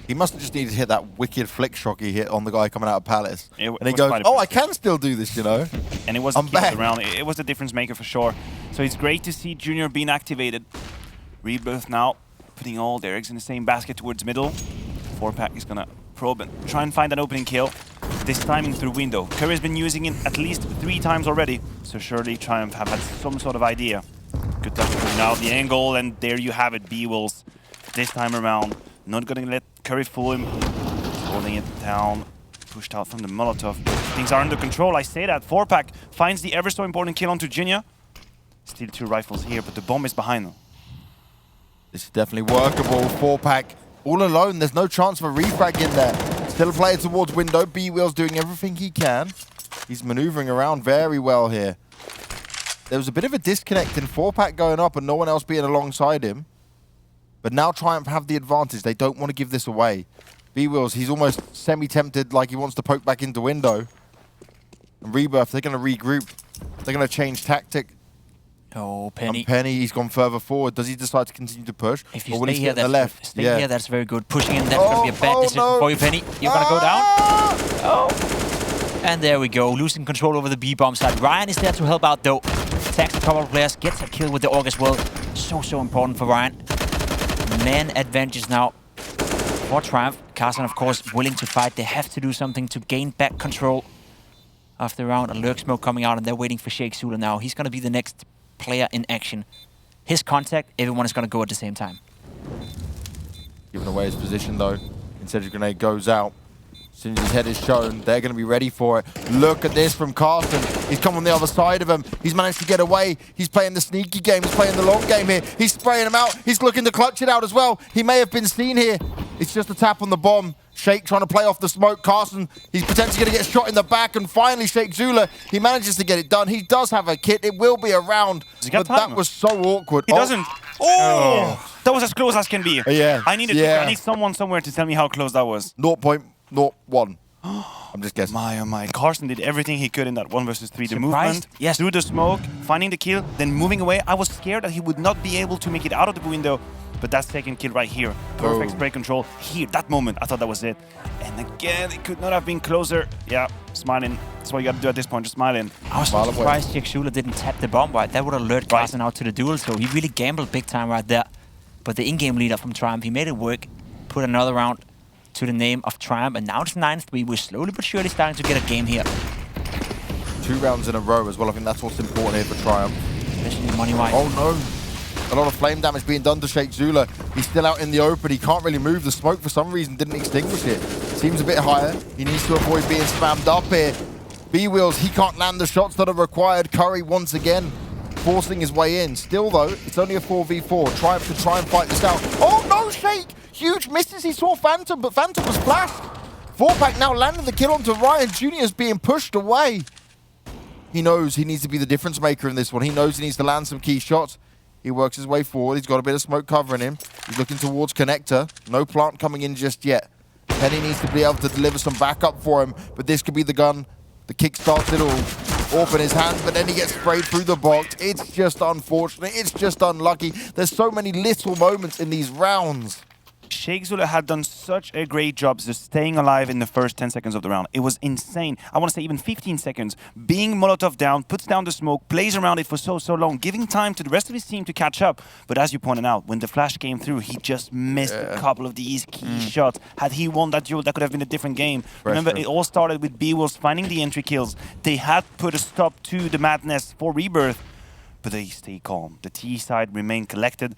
He must have just needed to hit that wicked flick shock he hit on the guy coming out of Palace. And he goes, oh, I can still do this, you know? And it was I'm back. Round. It was a difference maker for sure. So it's great to see Junior being activated. Rebirth now putting all their eggs in the same basket towards middle. 4Pack is gonna probe and try and find an opening kill. This time in through window. Curry's been using it at least 3 times already. So surely Triumph have had some sort of idea. Good touch now the angle, and there you have it. B-Wills this time around. Not gonna let Curry fool him. Holding it down. Pushed out from the Molotov. Things are under control, I say that. 4Pack finds the ever so important kill onto Junior. Still 2 rifles here, but the bomb is behind them. This is definitely workable. 4Pack all alone. There's no chance for a refrag in there. Still a player towards window. B-Wheel's doing everything he can. He's maneuvering around very well here. There was a bit of a disconnect in 4Pack going up and no one else being alongside him. But now Triumph have the advantage. They don't want to give this away. B-Wheels, he's almost semi-tempted, like he wants to poke back into window. And Rebirth, they're going to regroup. They're going to change tactic. Oh, Penny. And Penny, he's gone further forward. Does he decide to continue to push? If you or will stay he here, stay on the left? Stay here, that's very good. Pushing in, that's going to be a bad decision for you, Penny. You're going to go down. Oh. And there we go, losing control over the B-bomb side. Ryan is there to help out, though. Attacks a couple of players, gets a kill with the AUG as well. So important for Ryan. Man advantage now for Triumph. Carson, of course, willing to fight. They have to do something to gain back control of the round. A lurk smoke coming out, and they're waiting for Sheikh Zula now. He's going to be the next player in action. His contact, everyone is going to go at the same time. Giving away his position, though. Incendiary grenade goes out. As soon as his head is shown, they're going to be ready for it. Look at this from Carson. He's come on the other side of him. He's managed to get away. He's playing the sneaky game. He's playing the long game here. He's spraying him out. He's looking to clutch it out as well. He may have been seen here. It's just a tap on the bomb. Sheikh trying to play off the smoke. Carson, he's potentially going to get shot in the back. And finally, Sheikh Zula, he manages to get it done. He does have a kit. It will be a round. But that was so awkward. He doesn't. Oh! That was as close as can be. Yeah. I need someone somewhere to tell me how close that was. 0.01. I'm just guessing. My, oh my. Carson did everything he could in that 1 versus 3. The movement, yes. through the smoke, finding the kill, then moving away. I was scared that he would not be able to make it out of the window. But that second kill right here, perfect spray control. Here, that moment, I thought that was it. And again, it could not have been closer. Yeah, smiling. That's what you got to do at this point, just smiling. I was so surprised Sheikh Zula didn't tap the bomb right. That would have lured Carson out to the duel, so he really gambled big time right there. But the in-game leader from Triumph, he made it work, put another round to the name of Triumph, and now it's 9-3. We're slowly but surely starting to get a game here. 2 rounds in a row as well. I think that's what's important here for Triumph. Especially money-wise. Oh no. A lot of flame damage being done to Sheikh Zula. He's still out in the open. He can't really move. The smoke, for some reason, didn't extinguish it. Seems a bit higher. He needs to avoid being spammed up here. B-Wheels, he can't land the shots that are required. Curry, once again, forcing his way in. Still, though, it's only a 4v4. Triumph to try and fight this out. Oh, no, Sheikh! Huge misses. He saw Phantom, but Phantom was flashed. 4Pack now landing the kill onto Ryan. Junior's being pushed away. He knows he needs to be the difference maker in this one. He knows he needs to land some key shots. He works his way forward. He's got a bit of smoke covering him. He's looking towards connector. No plant coming in just yet. Penny needs to be able to deliver some backup for him, but this could be the gun that kickstarts it all. Off in his hand, but then he gets sprayed through the box. It's just unfortunate. It's just unlucky. There's so many little moments in these rounds. Sheikh Zula had done such a great job just staying alive in the first 10 seconds of the round. It was insane. I want to say even 15 seconds. Being Molotov down, puts down the smoke, plays around it for so long, giving time to the rest of his team to catch up. But as you pointed out, when the flash came through, he just missed a couple of these key shots. Had he won that duel, that could have been a different game. Remember, it all started with B-Wolves finding the entry kills. They had put a stop to the madness for Rebirth, but they stay calm. The T side remained collected,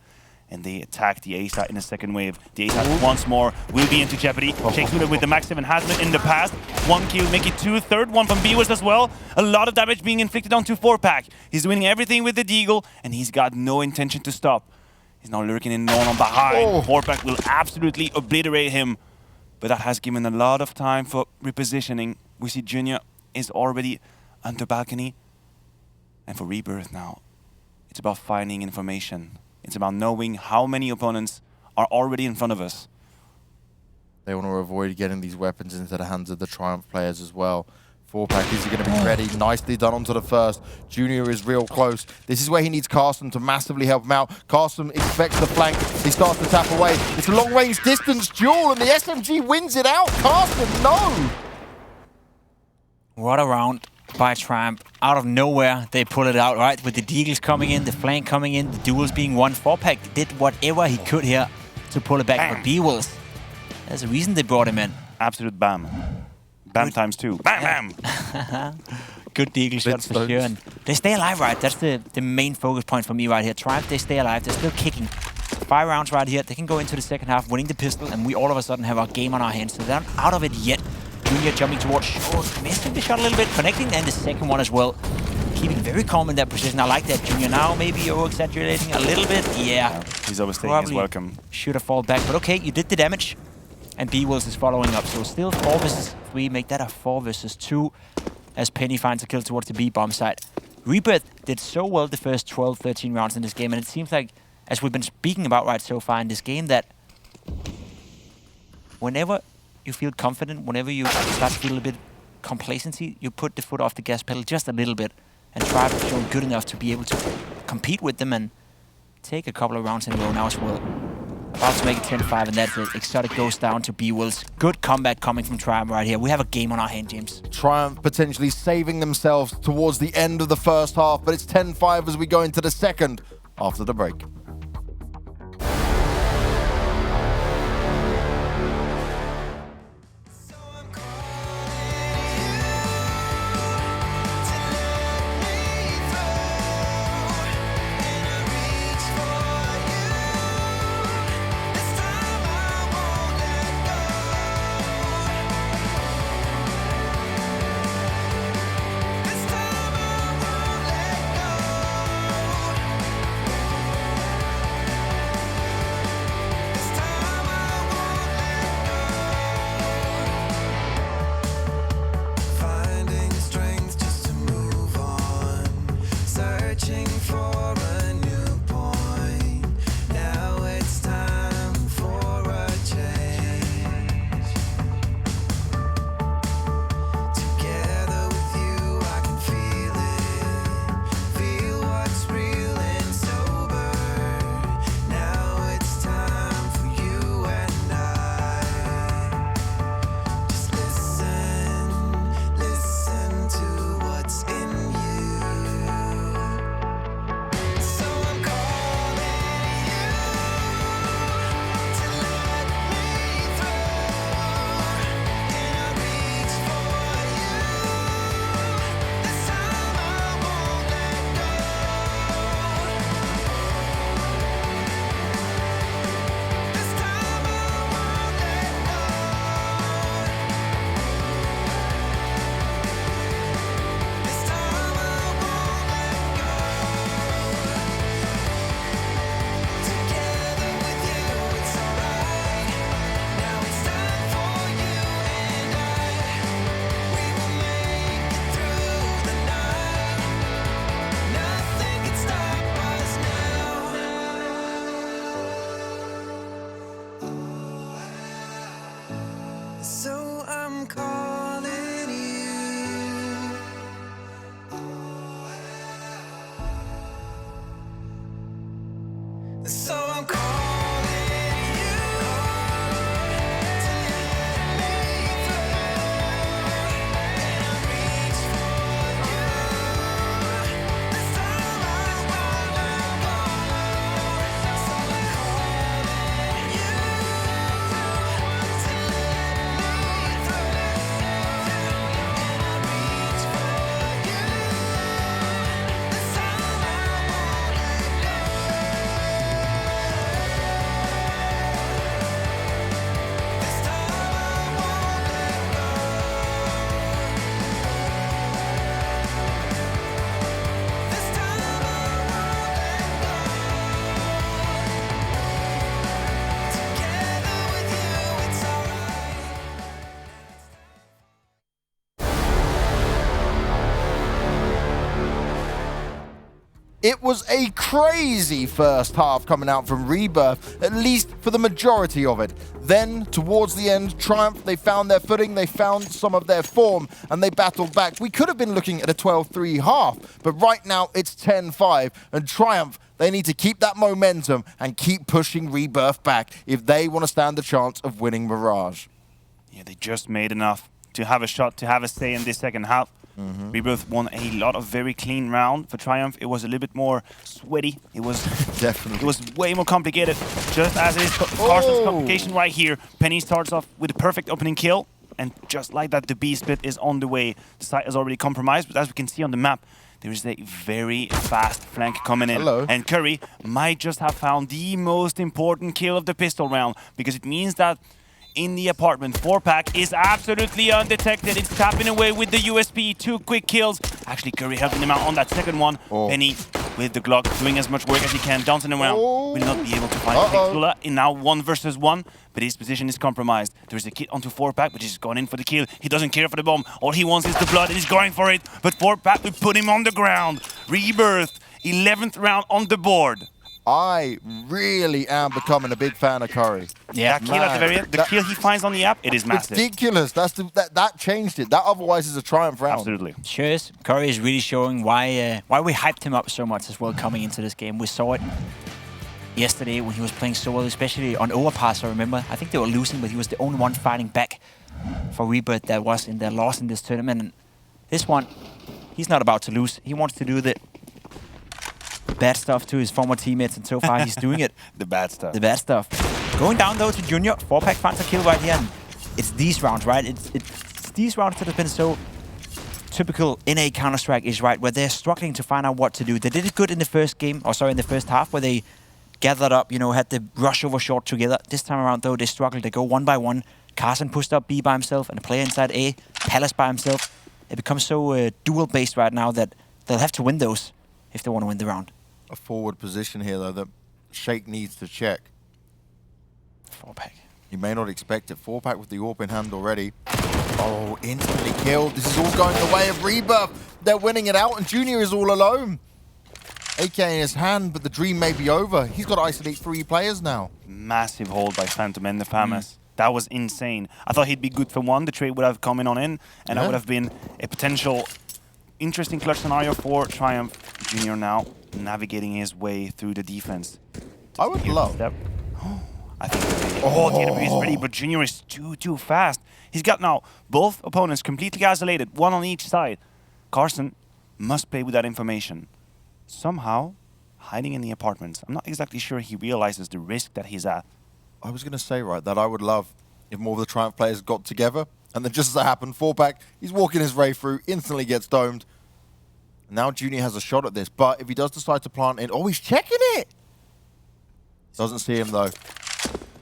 and they attack the A side in the second wave. The A side once more will be into jeopardy. Sheikh Zula with the Max 7 has been in the past. 1 kill, make it 2. Third one from B-Wolves as well. A lot of damage being inflicted onto 4-pack. He's winning everything with the Deagle, and he's got no intention to stop. He's now lurking in on behind. 4-pack will absolutely obliterate him. But that has given a lot of time for repositioning. We see Junior is already on the balcony. And for Rebirth now, it's about finding information. It's about knowing how many opponents are already in front of us. They want to avoid getting these weapons into the hands of the Triumph players as well. 4-pack is going to be ready. Nicely done onto the first. Junior is real close. This is where he needs Carsten to massively help him out. Carsten expects the flank. He starts to tap away. It's a long-range distance duel, and the SMG wins it out. Carsten, no! What a round by Triumph. Out of nowhere, they pull it out, right? With the Deagles coming in, the flank coming in, the duels being won. 4-pack did whatever he could here to pull it back. But B-Wolves, there's a reason they brought him in. Absolute bam. Bam times 2. Bam, bam! Good Deagle shot for sure. And they stay alive, right? That's the main focus point for me right here. Triumph, they stay alive. They're still kicking. 5 rounds right here. They can go into the second half, winning the pistol, and we all of a sudden have our game on our hands. So they're not out of it yet. Junior jumping towards Short, missing the shot a little bit, connecting, and the second one as well. Keeping very calm in that position. I like that. Junior now maybe over-exaggerating a little bit. Yeah. He's overstaying his welcome. Should have fallen back, but okay, you did the damage. And B-Wolves is following up, so still 4 versus 3. Make that a 4 versus 2 as Penny finds a kill towards the B-bomb side. Rebirth did so well the first 12, 13 rounds in this game, and it seems like, as we've been speaking about right so far in this game, that whenever you feel confident, whenever you start to feel a bit complacency, you put the foot off the gas pedal just a little bit and try to show good enough to be able to compete with them and take a couple of rounds in a row now as well. About to make it 10-5, and that's it. Exotic goes down to B-Wolves. Good comeback coming from Triumph right here. We have a game on our hand, James. Triumph potentially saving themselves towards the end of the first half, but it's 10-5 as we go into the second after the break. It was a crazy first half coming out from Rebirth, at least for the majority of it. Then, towards the end, Triumph, they found their footing, they found some of their form, and they battled back. We could have been looking at a 12-3 half, but right now it's 10-5, and Triumph, they need to keep that momentum and keep pushing Rebirth back if they want to stand the chance of winning Mirage. Yeah, they just made enough to have a shot, to have a say in this second half. Rebirth won a lot of very clean round. For Triumph, it was a little bit more sweaty. It was Definitely. It was way more complicated. Just as it is Carson's complication right here. Penny starts off with a perfect opening kill, and just like that, the B split is on the way. The site is already compromised, but as we can see on the map, there is a very fast flank coming in. Hello. And Curry might just have found the most important kill of the pistol round, because it means that in the apartment, 4-pack is absolutely undetected. It's tapping away with the USP. 2 quick kills. Actually, Curry helping him out on that second one. Penny with the Glock doing as much work as he can. Dancing around. Will not be able to find Pixula in now 1 versus 1. But his position is compromised. There's a kid onto 4-pack, but he's gone in for the kill. He doesn't care for the bomb. All he wants is the blood, and he's going for it. But 4-pack will put him on the ground. Rebirth, 11th round on the board. I really am becoming a big fan of Curry. Yeah, that kill at the very end, the kill he finds on the app, it is massive. Ridiculous. That changed it. That otherwise is a Triumph round. Absolutely. Sure is. Curry is really showing why we hyped him up so much as well coming into this game. We saw it yesterday when he was playing so well, especially on overpass, I remember. I think they were losing, but he was the only one fighting back for Rebirth that was in their loss in this tournament. And this one, he's not about to lose. He wants to do the bad stuff to his former teammates, and so far he's doing it. The bad stuff. The bad stuff. Going down though to Junior, 4-pack finds a kill right here. And it's these rounds, right? It's these rounds that have been so typical in a Counter-Strike is right, where they're struggling to find out what to do. They did it good in the first game, or sorry, in the first half, where they gathered up, you know, had the rush over short together. This time around though, they struggled. They go 1 by 1. Carson pushed up B by himself, and a player inside A, Palace by himself. It becomes so duel-based right now that they'll have to win those if they want to win the round. A forward position here, though, that Shake needs to check. 4-pack. You may not expect it. 4-pack with the AWP in hand already. Oh, instantly killed. This is all going the way of Rebirth. They're winning it out, and Junior is all alone. AK in his hand, but the dream may be over. He's got to isolate 3 players now. Massive hold by Phantom and the FAMAS. That was insane. I thought he'd be good for 1. The trade would have come in on in, and that would have been a potential interesting clutch scenario for Triumph. Junior now navigating his way through the defense. I would love. I think the AW is ready, but Junior is too fast. He's got now both opponents completely isolated, 1 on each side. Carson must play with that information. Somehow hiding in the apartments. I'm not exactly sure he realizes the risk that he's at. I was going to say, right, that I would love if more of the Triumph players got together, and then just as that happened, 4-pack, he's walking his way through, instantly gets domed. Now Junior has a shot at this, but if he does decide to plant in... Oh, he's checking it! Doesn't see him, though.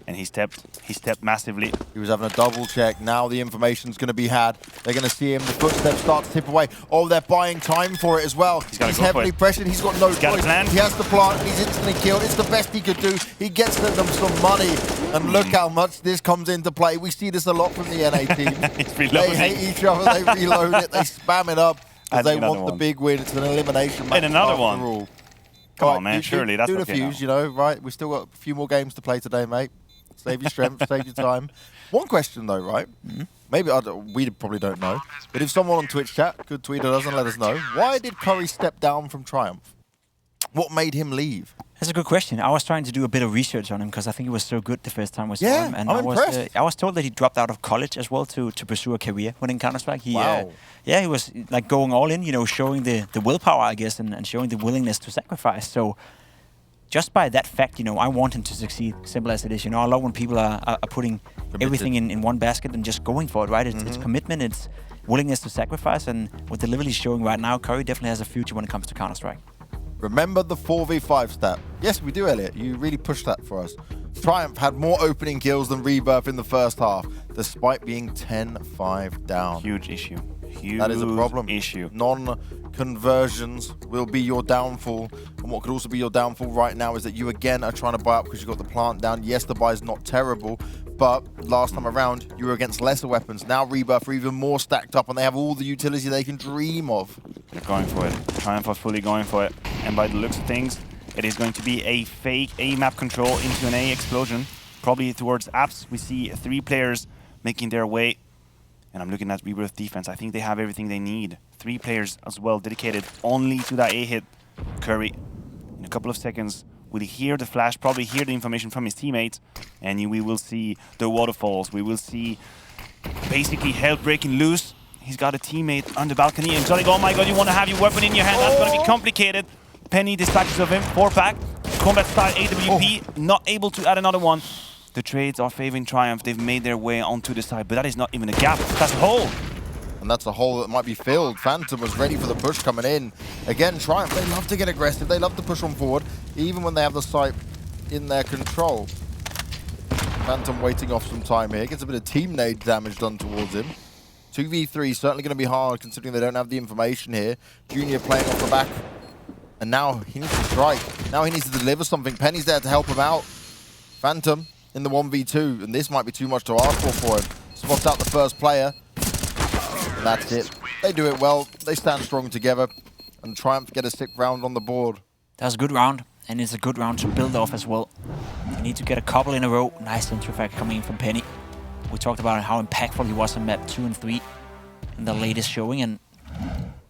And he stepped massively. He was having a double check. Now the information's going to be had. They're going to see him. The footsteps start to tip away. Oh, they're buying time for it as well. He's heavily pressured. He's got no choice. He has to plant, and he's instantly killed. It's the best he could do. He gets them some money. And look how much this comes into play. We see this a lot from the NA team. They hate each other. They reload it. They spam it up. Because they want the big win. It's an elimination match. And another one. Come on, man. Surely that's okay. Do the fuse, you know, right? We've still got a few more games to play today, mate. Save your strength, save your time. One question, though, right? Maybe we probably don't know. But if someone on Twitch chat could tweet at us and let us know, why did Curry step down from Triumph? What made him leave? That's a good question. I was trying to do a bit of research on him because I think he was so good the first time we saw him. And I'm impressed. I was told that he dropped out of college as well to pursue a career within Counter-Strike. Wow. He was like going all in, you know, showing the willpower, I guess, and showing the willingness to sacrifice. So just by that fact, you know, I want him to succeed, simple as it is. You know, I love when people are putting everything in one basket and just going for it, right? It's commitment, it's willingness to sacrifice, and with the level he's showing right now, Curry definitely has a future when it comes to Counter-Strike. Remember the 4v5 stat? Yes, we do, Elliot. You really pushed that for us. Triumph had more opening kills than Rebirth in the first half, despite being 10-5 down. Huge issue. That is a problem. Issue. Non-conversions will be your downfall. And what could also be your downfall right now is that you again are trying to buy up because you've got the plant down. Yes, the buy is not terrible, but last time around, you were against lesser weapons. Now Rebirth are even more stacked up and they have all the utility they can dream of. They're going for it. Triumph are fully going for it. and by the looks of things, it is going to be a fake A map control into an A explosion. Probably towards apps, we see 3 players making their way. And I'm looking at Rebirth defense. I think they have everything they need. 3 players as well dedicated only to that A hit. Curry, in a couple of seconds, will hear the flash, probably hear the information from his teammates, and we will see the waterfalls. We will see basically hell breaking loose. He's got a teammate on the balcony. Exotic, oh my god, you want to have your weapon in your hand. That's going to be complicated. Penny dispatches of him. 4-pack. Combat style AWP. Not able to add another one. The trades are favoring Triumph. They've made their way onto the side, but that is not even a gap. That's a hole. And that's a hole that might be filled. Phantom was ready for the push coming in. Again, Triumph, they love to get aggressive. They love to push on forward, even when they have the site in their control. Phantom waiting off some time here. Gets a bit of team nade damage done towards him. 2v3 certainly going to be hard considering they don't have the information here. Junior playing off the back. And now he needs to strike. Now he needs to deliver something. Penny's there to help him out. Phantom in the 1v2. And this might be too much to ask for him. Spots out the first player. And that's it. They do it well. They stand strong together. And Triumph get a 6th round on the board. That's a good round. And it's a good round to build off as well. You need to get a couple in a row. Nice intro fact coming in from Penny. We talked about how impactful he was on map 2 and 3 in the latest showing, and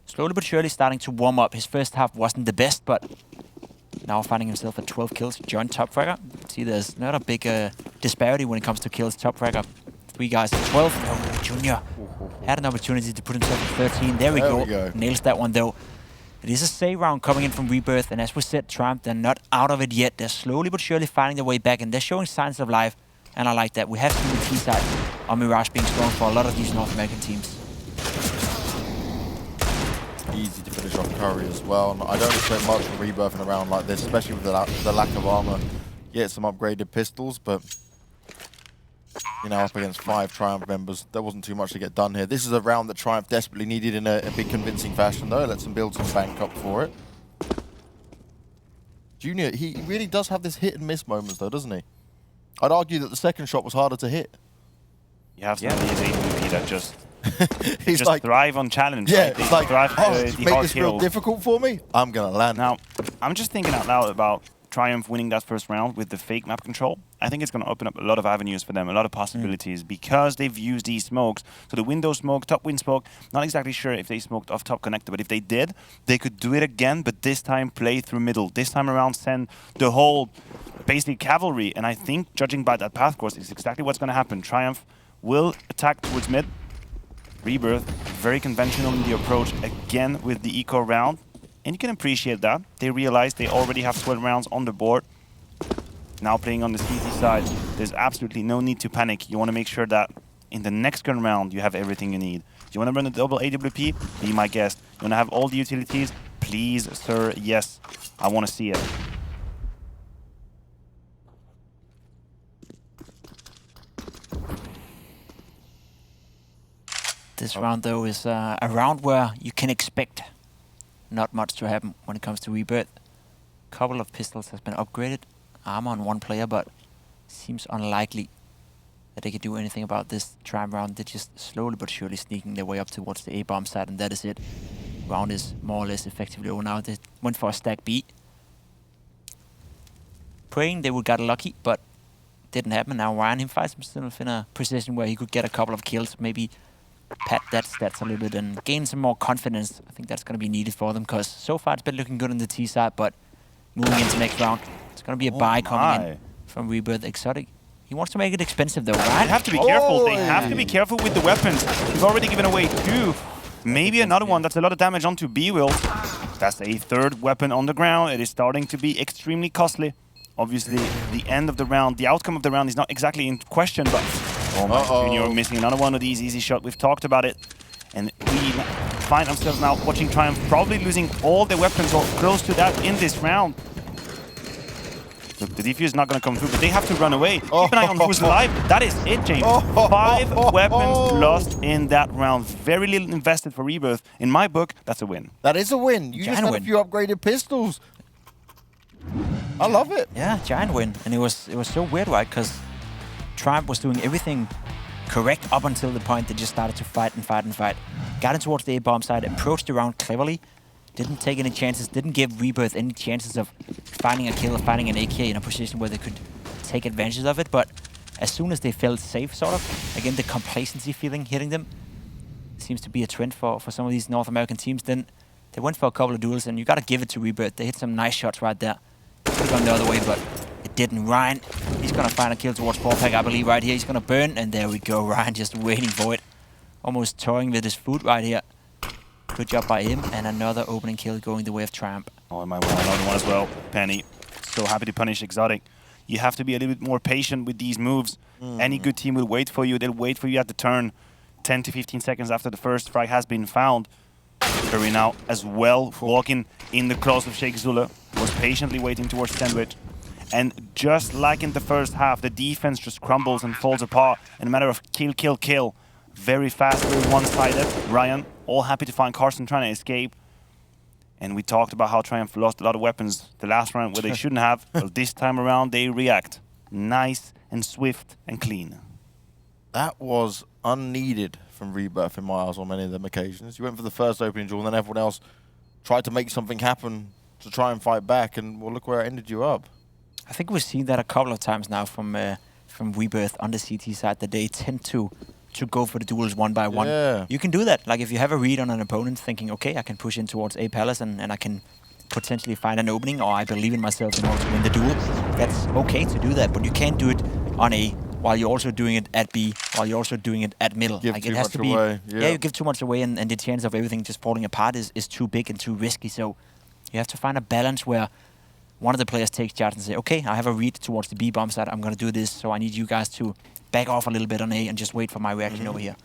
slowly but surely starting to warm up. His first half wasn't the best, but now finding himself at 12 kills, joined top fragger. See, there's not a big disparity when it comes to kills. Top fragger, 3 guys at 12. Oh, Junior had an opportunity to put himself at 13. There we go. Nails that one though. It is a save round coming in from Rebirth, and as we said, Triumph, they're not out of it yet. They're slowly but surely finding their way back, and they're showing signs of life. And I like that. We have seen the T-side on Mirage being strong for a lot of these North American teams. Easy to finish off Curry as well. And I don't expect much from Rebirth in a round like this, especially with the lack of armor. Yeah, some upgraded pistols, but you know, up against 5 Triumph members, there wasn't too much to get done here. This is a round that Triumph desperately needed in a big convincing fashion, though. Let's them build some bank up for it. Junior, he really does have this hit and miss moments, though, doesn't he? I'd argue that the second shot was harder to hit. You have some of these AWP that just, He's just like, thrive on challenge. yeah, right? They it's like, thrive oh, the make hard this real kills. difficult for me? I'm going to land. Now, I'm just thinking out loud about Triumph winning that first round with the fake map control. I think it's going to open up a lot of avenues for them, a lot of possibilities, because they've used these smokes. So the window smoke, top wind smoke, not exactly sure if they smoked off top connector, but if they did, they could do it again, but this time play through middle. This time around send the whole basically cavalry, and I think, judging by that path course, is exactly what's going to happen. Triumph will attack towards mid. Rebirth, very conventional in the approach, again with the eco round. And you can appreciate that. They realize they already have 12 rounds on the board. Now playing on the CT side, there's absolutely no need to panic. You want to make sure that in the next gun round, you have everything you need. You want to run a double AWP? Be my guest. You want to have all the utilities? Please, sir, yes. I want to see it. This round, though, is a round where you can expect not much to happen when it comes to Rebirth. A couple of pistols has been upgraded. Armor on 1 player, but seems unlikely that they could do anything about this Triumph round. They're just slowly but surely sneaking their way up towards the A-bomb side, and that is it. Round is more or less effectively over now. They went for a stack B. Praying they would get lucky, but didn't happen. Now Ryan, he finds himself in a position where he could get a couple of kills, maybe pad that stats a little bit and gain some more confidence. I think that's going to be needed for them, because so far it's been looking good on the T side, but moving into next round, it's going to be a buy coming in from Rebirth. Exotic. He wants to make it expensive though, right? They have to be careful. They have to be careful with the weapons. We've already given away 2. Maybe another one. That's a lot of damage onto B-Will. That's a 3rd weapon on the ground. It is starting to be extremely costly. Obviously, the end of the round, the outcome of the round is not exactly in question, but oh my, Junior missing another one of these easy shots. We've talked about it. And we find ourselves now watching Triumph probably losing all their weapons or close to that in this round. Look, the defuse is not going to come through, but they have to run away. Keep an eye on who's alive. That is it, James. 5 weapons lost in that round. Very little invested for Rebirth. In my book, that's a win. That is a win. You just had a few upgraded pistols. I love it. Yeah, giant win. And it was so weird, right? Because Triumph was doing everything correct up until the point they just started to fight and fight and fight. Got in towards the A-bomb side, approached the round cleverly, Didn't take any chances, didn't give Rebirth any chances of finding a kill or finding an AK in a position where they could take advantage of it. But as soon as they felt safe, sort of, again, the complacency feeling hitting them seems to be a trend for some of these North American teams. Then they went for a couple of duels, and you got to give it to Rebirth. They hit some nice shots right there. Could have gone the other way, but it didn't. Ryan, he's going to find a kill towards Paulpack, I believe, right here. He's going to burn, and there we go. Ryan just waiting for it. Almost toying with his food right here. Good job by him, and another opening kill going the way of Triumph. Oh, and another one as well. Penny, so happy to punish Exotic. You have to be a little bit more patient with these moves. Any good team will wait for you. They'll wait for you at the turn. 10 to 15 seconds after the first frag has been found. Curry now as well, walking in the claws of Sheikh Zula, was patiently waiting towards Sandwich. And just like in the first half, the defense just crumbles and falls apart in a matter of kill, kill, kill. Very fast, very one-sided. Ryan, all happy to find Carson trying to escape. And we talked about how Triumph lost a lot of weapons the last round where they shouldn't have. Well, this time around, they react. Nice and swift and clean. That was unneeded from Rebirth in my eyes on many of them occasions. You went for the first opening duel, and then everyone else tried to make something happen to try and fight back, and well, look where it ended you up. I think we've seen that a couple of times now from Rebirth on the CT side, that they tend to go for the duels one by one. Yeah. You can do that. Like if you have a read on an opponent thinking, okay, I can push in towards A Palace and I can potentially find an opening, or I believe in myself in order to win the duel, that's okay to do that, but you can't do it on A while you're also doing it at B, while you're also doing it at middle. Give like too it has much to be away. Yeah, you give too much away, and the chance of everything just falling apart is too big and too risky. So you have to find a balance where one of the players takes charge and say, okay, I have a read towards the B bomb side, I'm going to do this, so I need you guys to back off a little bit on A and just wait for my reaction over here.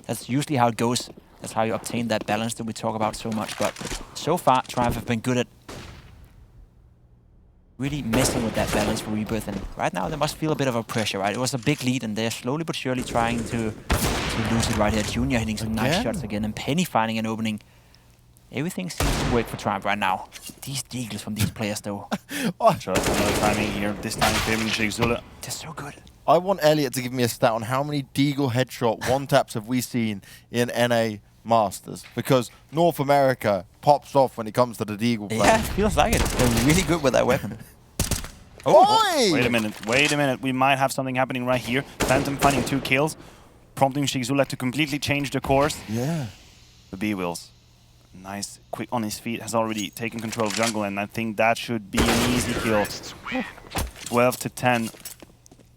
That's usually how it goes. That's how you obtain that balance that we talk about so much. But so far, Triumph have been good at really messing with that balance for Rebirth. And right now, they must feel a bit of a pressure, right? It was a big lead, and they're slowly but surely trying to lose it right here. Junior hitting some nice shots again, and Penny finding an opening. Everything seems to work for Triumph right now. These deagles from these players, though. Just another timing here, this time favoring Sheikh Zula. They're so good. I want Elliot to give me a stat on how many Deagle headshot one-taps have we seen in NA Masters, because North America pops off when it comes to the Deagle play. Yeah, it feels like it. They're really good with that weapon. Oh, wait a minute. We might have something happening right here. Phantom finding 2 kills, prompting Sheikh Zula to completely change the course. Yeah. The B-Wills. Nice, quick on his feet, has already taken control of jungle, and I think that should be an easy kill. 12 to 10.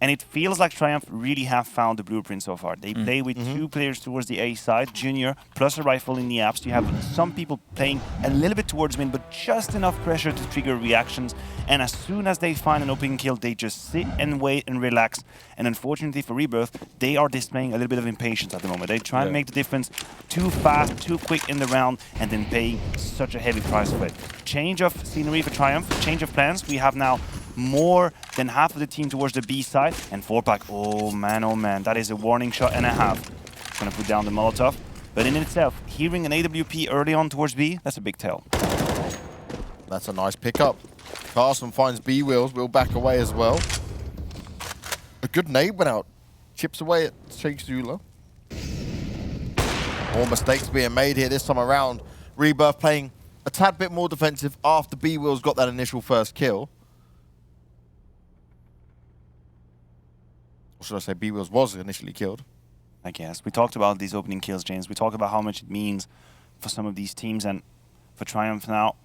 And it feels like Triumph really have found the blueprint so far. They play with 2 players towards the A side, Junior, plus a rifle in the apps. You have some people playing a little bit towards mid, but just enough pressure to trigger reactions. And as soon as they find an opening kill, they just sit and wait and relax. And unfortunately for Rebirth, they are displaying a little bit of impatience at the moment. They try and make the difference too fast, too quick in the round, and then paying such a heavy price for it. Change of scenery for Triumph, change of plans. We have now more than half of the team towards the B side, and 4-pack, oh man, that is a warning shot and a half. Gonna put down the Molotov, but in itself, hearing an AWP early on towards B, that's a big tell. That's a nice pickup. Carson finds B-Wills, will back away as well. A good nade went out. Chips away at Sheikh Zula. More mistakes being made here this time around. Rebirth playing a tad bit more defensive after B-Wills got that initial first kill. Or should I say B-Wills was initially killed? I guess. We talked about these opening kills, James. We talked about how much it means for some of these teams, and for Triumph now,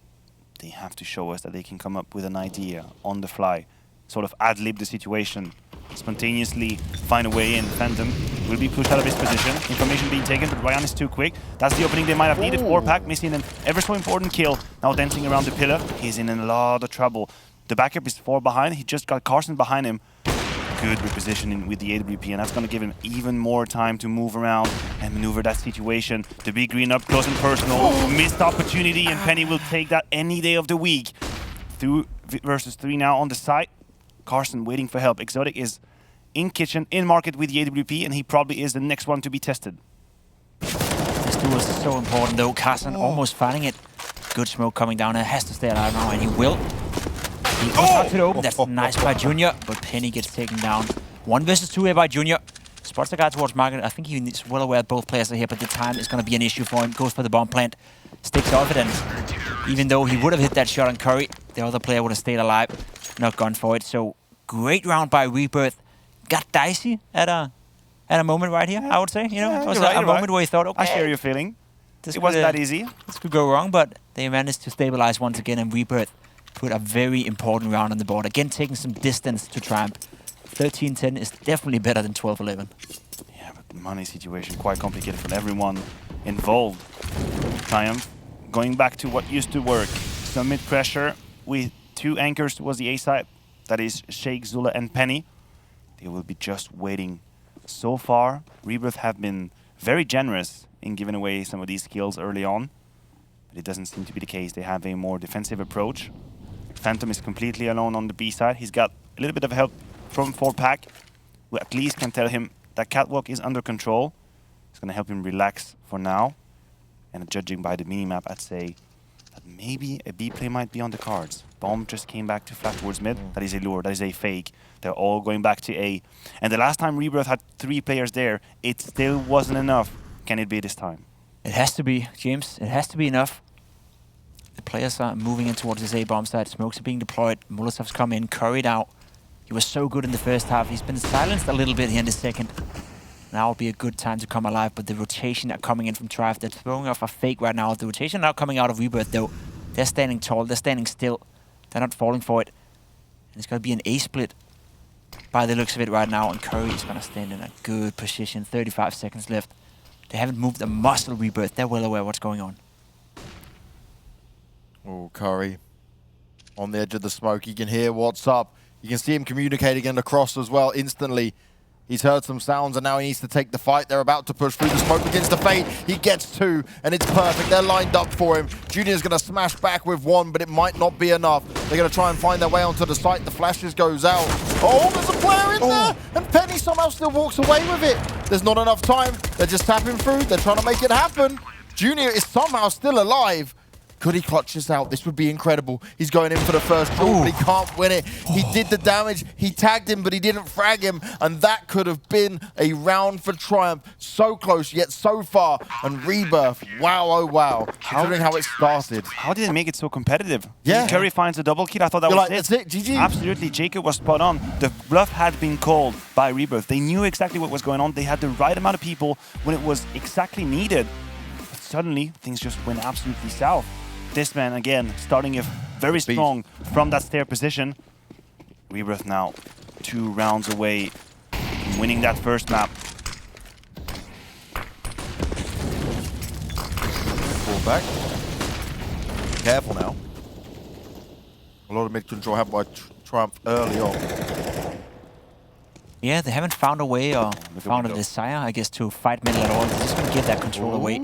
they have to show us that they can come up with an idea on the fly, sort of ad-lib the situation, spontaneously find a way in. Phantom will be pushed out of his position. Information being taken, but Ryan is too quick. That's the opening they might have needed. 4-pack missing an ever so important kill. Now dancing around the pillar. He's in a lot of trouble. The backup is 4 behind. He just got Carson behind him. Good repositioning with the AWP, and that's going to give him even more time to move around and maneuver that situation. The big green up close and personal. Missed opportunity, and Penny will take that any day of the week. 2 versus 3 now on the side. Carson waiting for help. Exotic is in kitchen, in market with the AWP, and he probably is the next one to be tested. This duel is so important though. Carson almost finding it. Good smoke coming down there. Has to stay alive now, and he will. He goes out to the open. That's nice by Junior, but Penny gets taken down. 1 versus 2 here by Junior. Spots the guy towards market. I think he's well aware that both players are here, but the time is going to be an issue for him. Goes for the bomb plant. Sticks off it, and Even though he would have hit that shot on Curry, the other player would have stayed alive, not gone for it. So great round by Rebirth. Got dicey at a moment right here, I would say. You know, Yeah, it was you're right, a you're moment right. where you thought, okay, I share your feeling. this It wasn't could, that easy. This could go wrong, but they managed to stabilize once again, and Rebirth put a very important round on the board. Again, taking some distance to Triumph. 13-10 is definitely better than 12-11. Yeah, but the money situation quite complicated for everyone involved. Triumph going back to what used to work. Some mid pressure with 2 anchors towards the A side. That is Sheikh, Zula, and Penny. They will be just waiting. So far, Rebirth have been very generous in giving away some of these skills early on. But it doesn't seem to be the case. They have a more defensive approach. Phantom is completely alone on the B side. He's got a little bit of help from 4-Pack, who at least can tell him that Catwalk is under control. It's going to help him relax for now. And judging by the minimap, I'd say that maybe a B play might be on the cards. Bomb just came back to flat towards mid. That is a lure, that is a fake. They're all going back to A. And the last time Rebirth had 3 players there, it still wasn't enough. Can it be this time? It has to be, James. It has to be enough. The players are moving in towards this A bomb side. Smokes are being deployed. Molotovs come in, curried out. He was so good in the first half. He's been silenced a little bit here in the second. Now will be a good time to come alive, but the rotation are coming in from Triumph. They're throwing off a fake right now. The rotation now coming out of Rebirth, though. They're standing tall. They're standing still. They're not falling for it. And it's going to be an A split by the looks of it right now. And Curry is going to stand in a good position. 35 seconds left. They haven't moved a muscle, Rebirth. They're well aware of what's going on. Oh, Curry on the edge of the smoke. He can hear what's up. You can see him communicating in the cross as well instantly. He's heard some sounds and now he needs to take the fight. They're about to push through the smoke, begins to fade. He gets 2 and it's perfect. They're lined up for him. Junior's going to smash back with 1, but it might not be enough. They're going to try and find their way onto the site. The flashes goes out. Oh, there's a player in there! And Penny somehow still walks away with it. There's not enough time. They're just tapping through. They're trying to make it happen. Junior is somehow still alive. Could he clutch this out? This would be incredible. He's going in for the first draw, but he can't win it. He did the damage. He tagged him, but he didn't frag him. And that could have been a round for Triumph. So close, yet so far. And Rebirth, wow, oh wow. Considering how it started. How did they make it so competitive? Yeah. Curry finds a double kill. I thought that You're was like, it. that's it, GG. Absolutely, Jacob was spot on. The bluff had been called by Rebirth. They knew exactly what was going on. They had the right amount of people when it was exactly needed. But suddenly, things just went absolutely south. This man, again, starting if very strong from that stair position. Rebirth now 2 rounds away from winning that first map. Fall back. Careful now. A lot of mid-control happened by Triumph early on. Yeah, they haven't found a way or found a desire, I guess, to fight middle at all. They're just going to give that control away.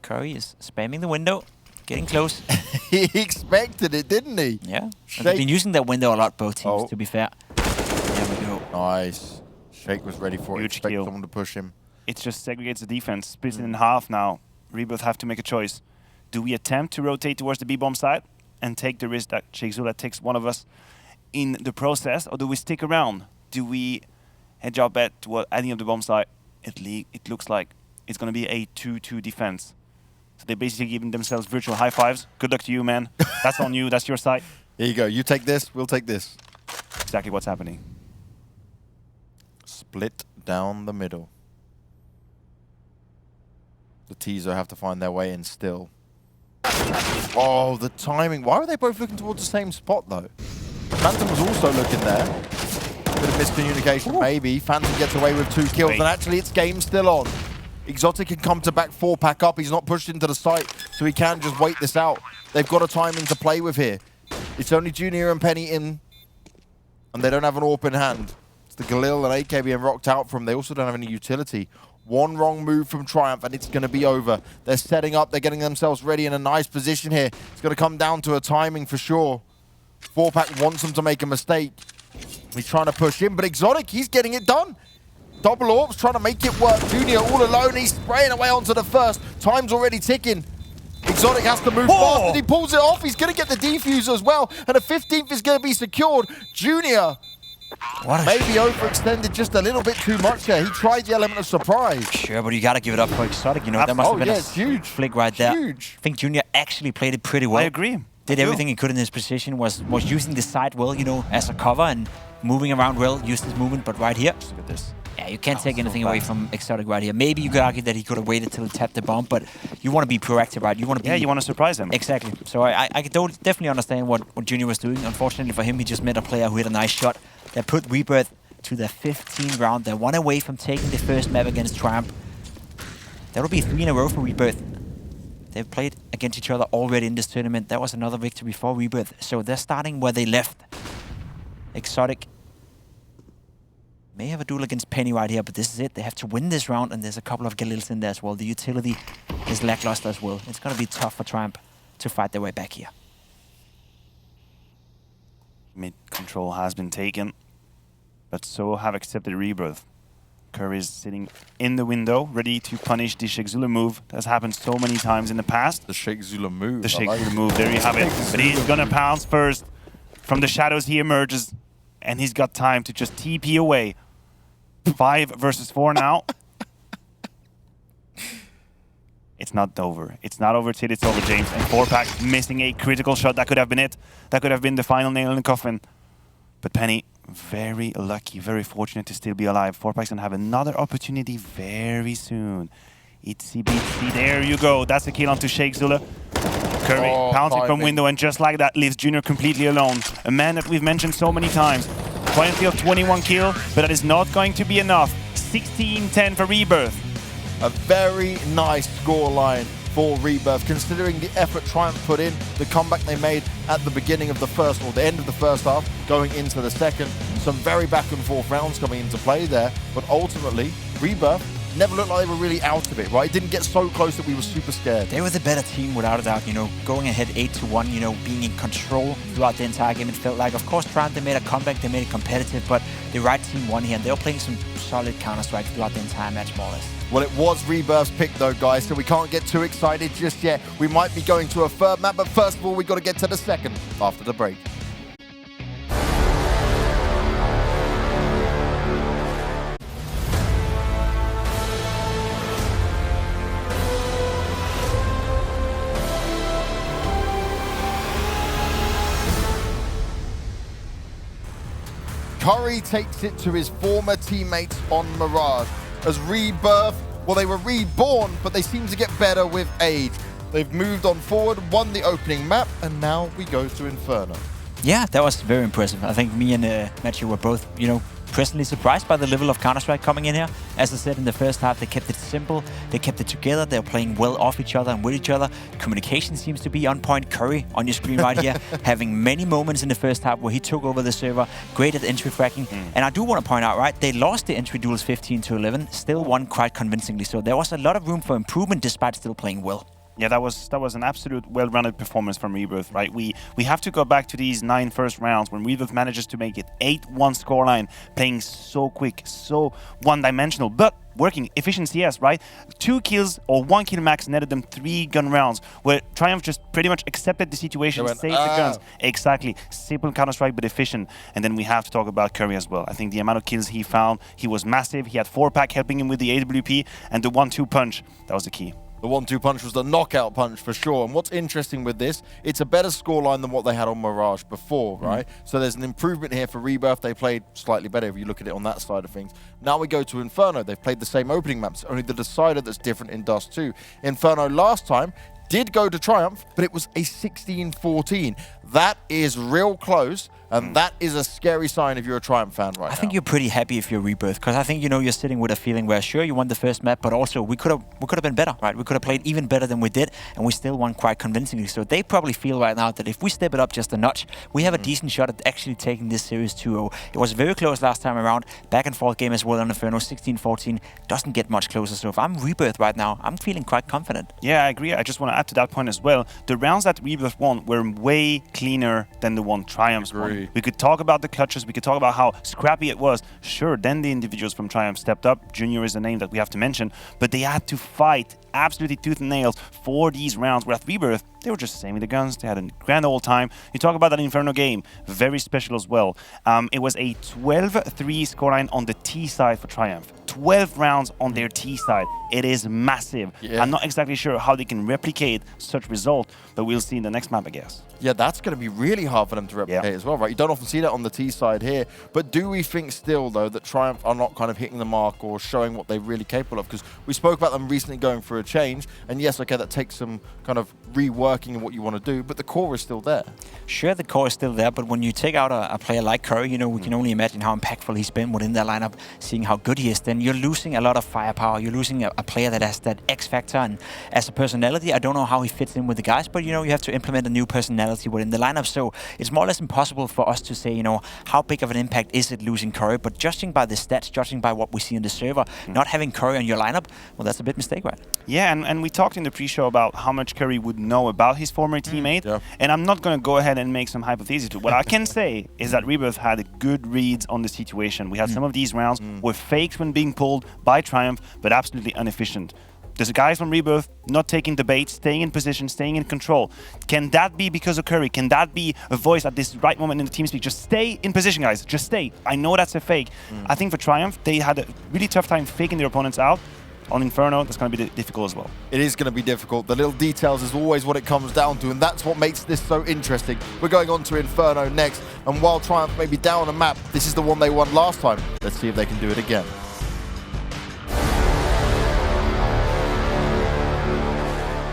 Curry is spamming the window. Getting close. He expected it, didn't he? Yeah. They've been using that window a lot, both teams, Oh. to be fair. There we go. Nice. Shake was ready for it. Huge Expect kill. someone to push him. It just segregates the defense, splits it in half now. Rebirth have to make a choice. Do we attempt to rotate towards the B-bomb side and take the risk that Sheikh Zula takes one of us in the process, or do we stick around? Do we hedge our bet toward any of the bomb side? It looks like it's going to be a 2-2 defense. So they're basically giving themselves virtual high fives. Good luck to you, man. That's on you. That's your side. Here you go. You take this, we'll take this. Exactly what's happening. Split down the middle. The teaser have to find their way in still. Oh, the timing. Why were they both looking towards the same spot, though? Phantom was also looking there. Bit of miscommunication, maybe. Phantom gets away with 2 kills, Wait. and actually it's game still on. Exotic can come to back 4-Pack up. He's not pushed into the site, so he can just wait this out. They've got a timing to play with here. It's only Junior and Penny in, and they don't have an AWP in hand. It's the Galil and AK being rocked out from. They also don't have any utility. One wrong move from Triumph, and it's going to be over. They're setting up. They're getting themselves ready in a nice position here. It's going to come down to a timing for sure. 4-Pack wants them to make a mistake. He's trying to push in, but Exotic, he's getting it done. Double AWPs trying to make it work. Junior all alone. He's spraying away onto the first. Time's already ticking. Exotic has to move fast, and he pulls it off. He's going to get the defuse as well, and a 15th is going to be secured. Junior Maybe overextended just a little bit too much there. He tried the element of surprise. Sure, but you gotta give it up for Exotic. You know, that must have been a huge flick right there. Huge. I think Junior actually played it pretty well. I agree. Did everything he could in his position, was using the side well, you know, as a cover and moving around well, used his movement, but right here, Look at this. yeah, you can't take anything away from Exotic right here. Maybe you could argue that he could have waited till he tapped the bomb, but you want to be proactive, right? You want to be... Yeah, you want to surprise him. Exactly. So I definitely understand what Junior was doing. Unfortunately for him, he just met a player who hit a nice shot that put Rebirth to the 15th round. They're one away from taking the first map against Triumph. That'll be 3 in a row for Rebirth. They've played against each other already in this tournament. That was another victory for Rebirth. So they're starting where they left. Exotic may have a duel against Penny right here, but this is it. They have to win this round, and there's a couple of Galils in there as well. The utility is lackluster as well. It's going to be tough for Triumph to fight their way back here. Mid control has been taken, but so have accepted Rebirth. Curry is sitting in the window, ready to punish the Sheikh Zula move. That's happened so many times in the past. The Sheikh Zula move. The Sheikh Zula move, there you have it. But he's gonna pounce first. From the shadows he emerges, and he's got time to just TP away. 5 versus 4 now. It's not over. It's not over till it's over, James. And 4-Pack missing a critical shot. That could have been it. That could have been the final nail in the coffin. But Penny, very lucky, very fortunate to still be alive. 4-Pack's gonna have another opportunity very soon. Itsy bitsy, there you go. That's a kill onto Sheikh Zula. Curry pouncing from window, and just like that leaves Junior completely alone. A man that we've mentioned so many times. Plenty of 21 kill, but that is not going to be enough. 16-10 for Rebirth. A very nice scoreline for Rebirth, considering the effort Triumph put in, the comeback they made at the beginning of the first, or the end of the first half, going into the second. Some very back and forth rounds coming into play there, but ultimately, Rebirth never looked like they were really out of it, right? It didn't get so close that we were super scared. They were the better team without a doubt, you know, going ahead 8-1, you know, being in control throughout the entire game. It felt like, of course, Triumph, they made a comeback, they made it competitive, but the right team won here, and they were playing some solid Counter-Strike throughout the entire match, more or less. Well, it was Rebirth's pick though, guys, so we can't get too excited just yet. We might be going to a third map, but first of all, we've got to get to the second after the break. Curry takes it to his former teammates on Mirage. As Rebirth, well, they were reborn, but they seem to get better with age. They've moved on forward, won the opening map, and now we go to Inferno. Yeah, that was very impressive. I think me and Matthew were both, you know, pleasantly surprised by the level of Counter-Strike coming in here. As I said in the first half, they kept it simple, they kept it together, they're playing well off each other and with each other. Communication seems to be on point. Curry on your screen right here, having many moments in the first half where he took over the server, great at entry fracking. And I do want to point out, right, they lost the entry duels 15-11, still won quite convincingly. So there was a lot of room for improvement despite still playing well. Yeah, that was an absolute well-rounded performance from Rebirth, right? We have to go back to these 9 first rounds when Rebirth manages to make it 8-1 scoreline, playing so quick, so one-dimensional, but working efficiency, yes, right? 2 kills or 1 kill max netted them 3 gun rounds, where Triumph just pretty much accepted the situation, saved the guns. Exactly. Simple Counter-Strike, but efficient. And then we have to talk about Curry as well. I think the amount of kills he found, he was massive. He had 4-Pack helping him with the AWP, and the 1-2 punch, that was the key. The 1-2 punch was the knockout punch for sure. And what's interesting with this, it's a better scoreline than what they had on Mirage before, right? So there's an improvement here for Rebirth. They played slightly better if you look at it on that side of things. Now we go to Inferno. They've played the same opening maps, only the decider that's different in Dust 2. Inferno last time did go to Triumph, but it was a 16-14. That is real close, and that is a scary sign if you're a Triumph fan right now. I think you're pretty happy if you're Rebirth, because I think, you know, you're sitting with a feeling where, sure, you won the first map, but also we could have been better, right? We could have played even better than we did, and we still won quite convincingly. So they probably feel right now that if we step it up just a notch, we have a decent shot at actually taking this series 2-0. It was very close last time around, back and forth game as well on Inferno, 16-14, doesn't get much closer. So if I'm Rebirth right now, I'm feeling quite confident. Yeah, I agree. I just want to add to that point as well. The rounds that Rebirth won were way cleaner than the one Triumphs won. We could talk about the clutches, we could talk about how scrappy it was. Sure, then the individuals from Triumph stepped up. Junior is a name that we have to mention, but they had to fight absolutely tooth and nails for these rounds, whereas Rebirth, they were just saving the guns. They had a grand old time. You talk about that Inferno game, very special as well. It was a 12-3 scoreline on the T side for Triumph. 12 rounds on their T side. It is massive. Yeah. I'm not exactly sure how they can replicate such result, but we'll see in the next map, I guess. Yeah, that's going to be really hard for them to replicate as well, right? You don't often see that on the T side here. But do we think still, though, that Triumph are not kind of hitting the mark or showing what they're really capable of? Because we spoke about them recently going through a change. And yes, okay, that takes some kind of reworking of what you want to do, but the core is still there. Sure, the core is still there, but when you take out a player like Curry, you know, we can only imagine how impactful he's been within their lineup, seeing how good he is, then you're losing a lot of firepower. You're losing a player that has that X factor, and as a personality, I don't know how he fits in with the guys, but, you know, you have to implement a new personality within the lineup, so it's more or less impossible for us to say, you know, how big of an impact is it losing Curry, but judging by the stats, judging by what we see in the server, not having Curry on your lineup, well, that's a bit mistake, right? Yeah, and we talked in the pre-show about how much Curry would know about his former teammate, and I'm not going to go ahead and make some hypotheses. What I can say is that Rebirth had good reads on the situation. We had some of these rounds were faked when being pulled by Triumph, but absolutely inefficient. There's guys from Rebirth not taking the bait, staying in position, staying in control. Can that be because of Curry? Can that be a voice at this right moment in the team speak? Just stay in position, guys. Just stay. I know that's a fake. I think for Triumph, they had a really tough time faking their opponents out. On Inferno, that's going to be difficult as well. It is going to be difficult. The little details is always what it comes down to, and that's what makes this so interesting. We're going on to Inferno next, and while Triumph may be down on a map, this is the one they won last time. Let's see if they can do it again.